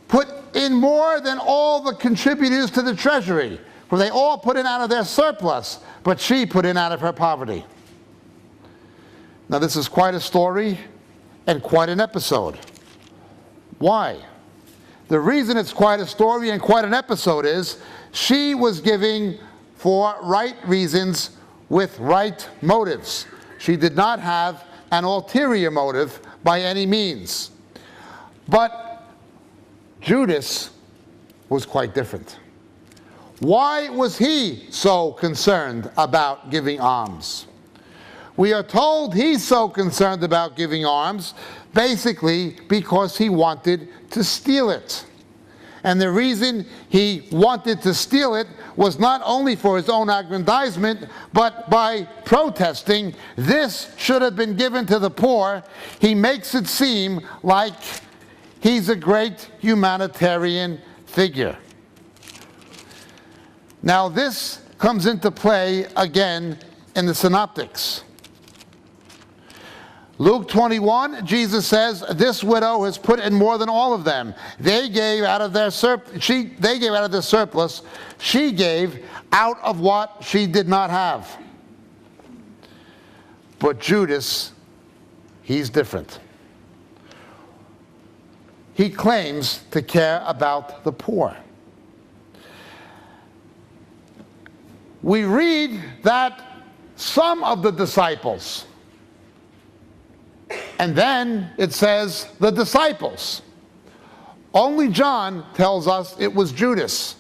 put in more than all the contributors to the treasury, for they all put in out of their surplus, but she put in out of her poverty. Now this is quite a story and quite an episode. Why? The reason it's quite a story and quite an episode is she was giving for right reasons with right motives. She did not have an ulterior motive by any means. But Judas was quite different. Why was he so concerned about giving alms? We are told he's so concerned about giving alms basically because he wanted to steal it. And the reason he wanted to steal it was not only for his own aggrandizement, but by protesting, this should have been given to the poor. He makes it seem like he's a great humanitarian figure. Now this comes into play again in the Synoptics. Luke 21, Jesus says, this widow has put in more than all of them. They gave out of their surplus. She gave out of what she did not have. But Judas, he's different. He claims to care about the poor. We read that some of the disciples, and then it says the disciples. Only John tells us it was Judas.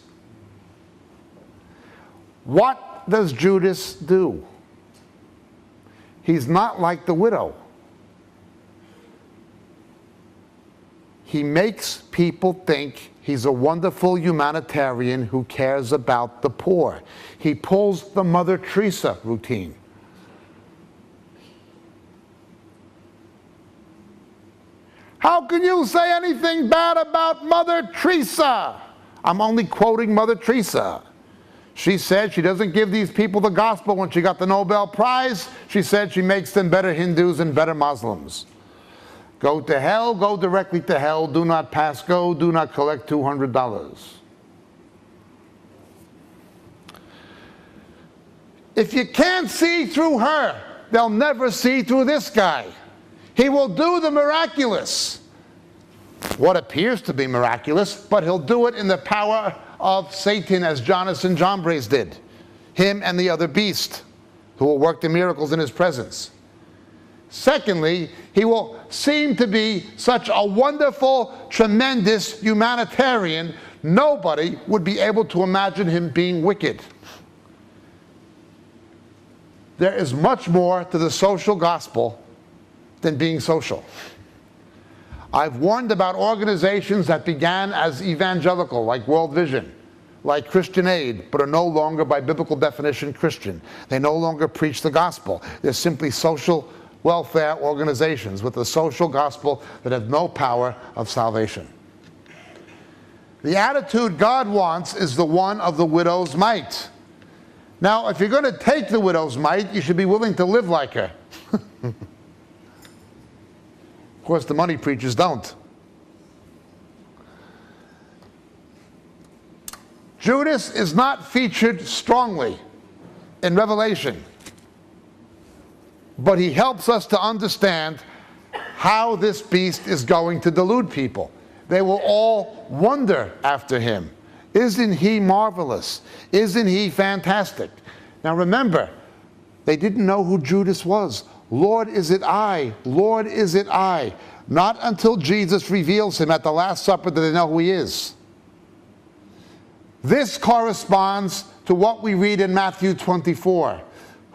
What does Judas do? He's not like the widow. He makes people think he's a wonderful humanitarian who cares about the poor. He pulls the Mother Teresa routine. How can you say anything bad about Mother Teresa? I'm only quoting Mother Teresa. She said she doesn't give these people the gospel when she got the Nobel Prize. She said she makes them better Hindus and better Muslims. Go to hell, go directly to hell. Do not pass go, do not collect $200. If you can't see through her, they'll never see through this guy. He will do the miraculous, what appears to be miraculous, but he'll do it in the power of Satan, as Jannes and Jambres did. Him and the other beast, who will work the miracles in his presence. Secondly, he will seem to be such a wonderful, tremendous humanitarian, nobody would be able to imagine him being wicked. There is much more to the social gospel than being social. I've warned about organizations that began as evangelical, like World Vision, like Christian Aid, but are no longer, by biblical definition, Christian. They no longer preach the gospel. They're simply social welfare organizations with a social gospel that have no power of salvation. The attitude God wants is the one of the widow's mite. Now, if you're going to take the widow's mite, you should be willing to live like her. Of course, the money preachers don't. Judas is not featured strongly in Revelation, but he helps us to understand how this beast is going to delude people. They will all wonder after him. Isn't he marvelous? Isn't he fantastic? Now remember, they didn't know who Judas was. Lord, is it I? Lord, is it I? Not until Jesus reveals him at the Last Supper do they know who he is. This corresponds to what we read in Matthew 24.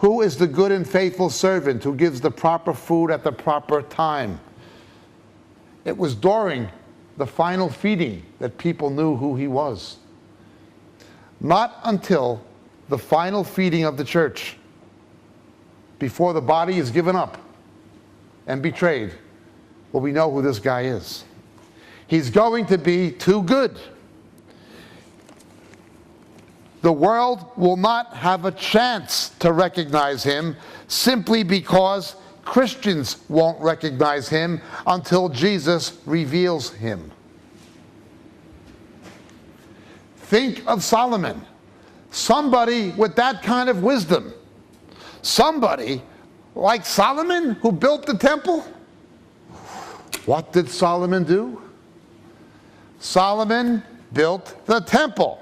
Who is the good and faithful servant who gives the proper food at the proper time? It was during the final feeding that people knew who he was. Not until the final feeding of the church, before the body is given up and betrayed, will we know who this guy is. He's going to be too good. The world will not have a chance to recognize him simply because Christians won't recognize him until Jesus reveals him. Think of Solomon, somebody with that kind of wisdom, somebody like Solomon who built the temple. What did Solomon do? Solomon built the temple.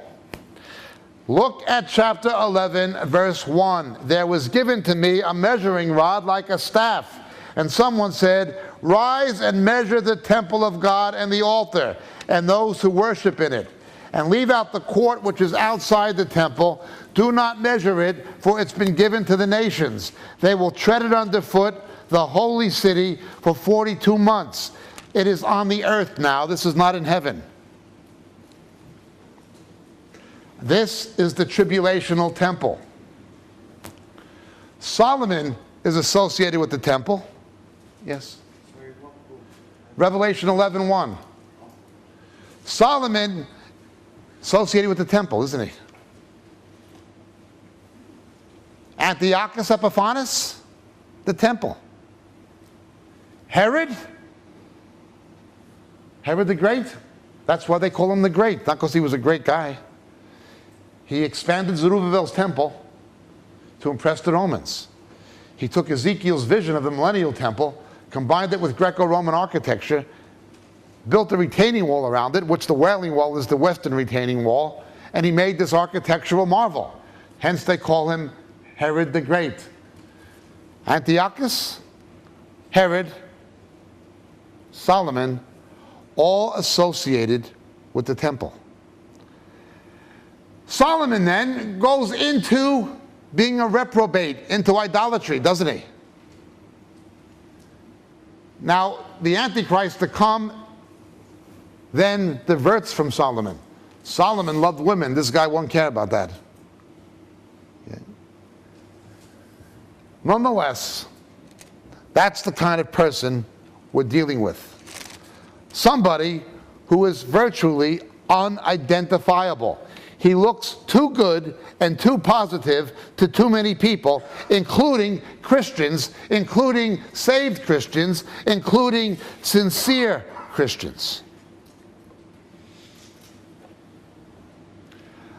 Look at chapter 11, verse 1. There was given to me a measuring rod like a staff. And someone said, rise and measure the temple of God and the altar and those who worship in it. And leave out the court which is outside the temple. Do not measure it, for it's been given to the nations. They will tread it underfoot, the holy city, for 42 months. It is on the earth now. This is not in heaven. This is the tribulational temple. Solomon is associated with the temple. Yes? Revelation 11:1. Solomon associated with the temple, isn't he? Antiochus Epiphanes, the temple. Herod the Great, that's why they call him the Great, not because he was a great guy. He expanded Zerubbabel's temple to impress the Romans. He took Ezekiel's vision of the millennial temple, combined it with Greco-Roman architecture, built a retaining wall around it, which the Wailing Wall is the western retaining wall, and he made this architectural marvel. Hence they call him Herod the Great. Antiochus, Herod, Solomon, all associated with the temple. Solomon then goes into being a reprobate, into idolatry, doesn't he? Now, the Antichrist to come then diverts from Solomon. Solomon loved women. This guy won't care about that. Okay. Nonetheless, that's the kind of person we're dealing with. Somebody who is virtually unidentifiable. He looks too good and too positive to too many people, including Christians, including saved Christians, including sincere Christians.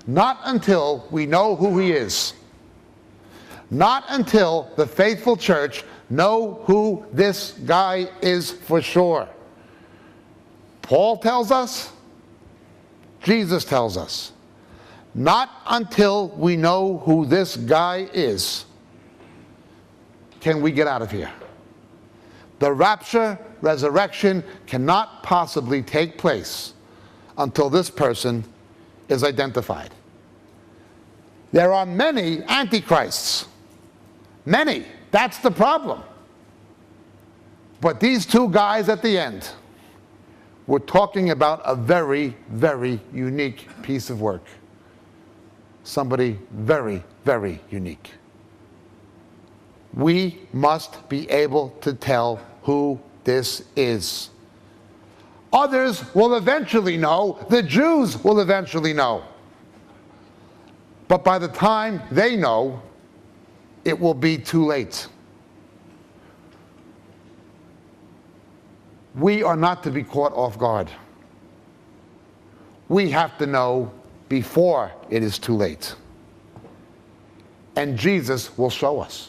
Not until we know who he is. Not until the faithful church know who this guy is for sure. Paul tells us, Jesus tells us. Not until we know who this guy is can we get out of here. The rapture, resurrection cannot possibly take place until this person is identified. There are many antichrists. Many. That's the problem. But these two guys at the end, we're talking about a very, very unique piece of work. Somebody very, very unique. We must be able to tell who this is. Others will eventually know. The Jews will eventually know. But by the time they know, it will be too late. We are not to be caught off guard. We have to know before it is too late. And Jesus will show us.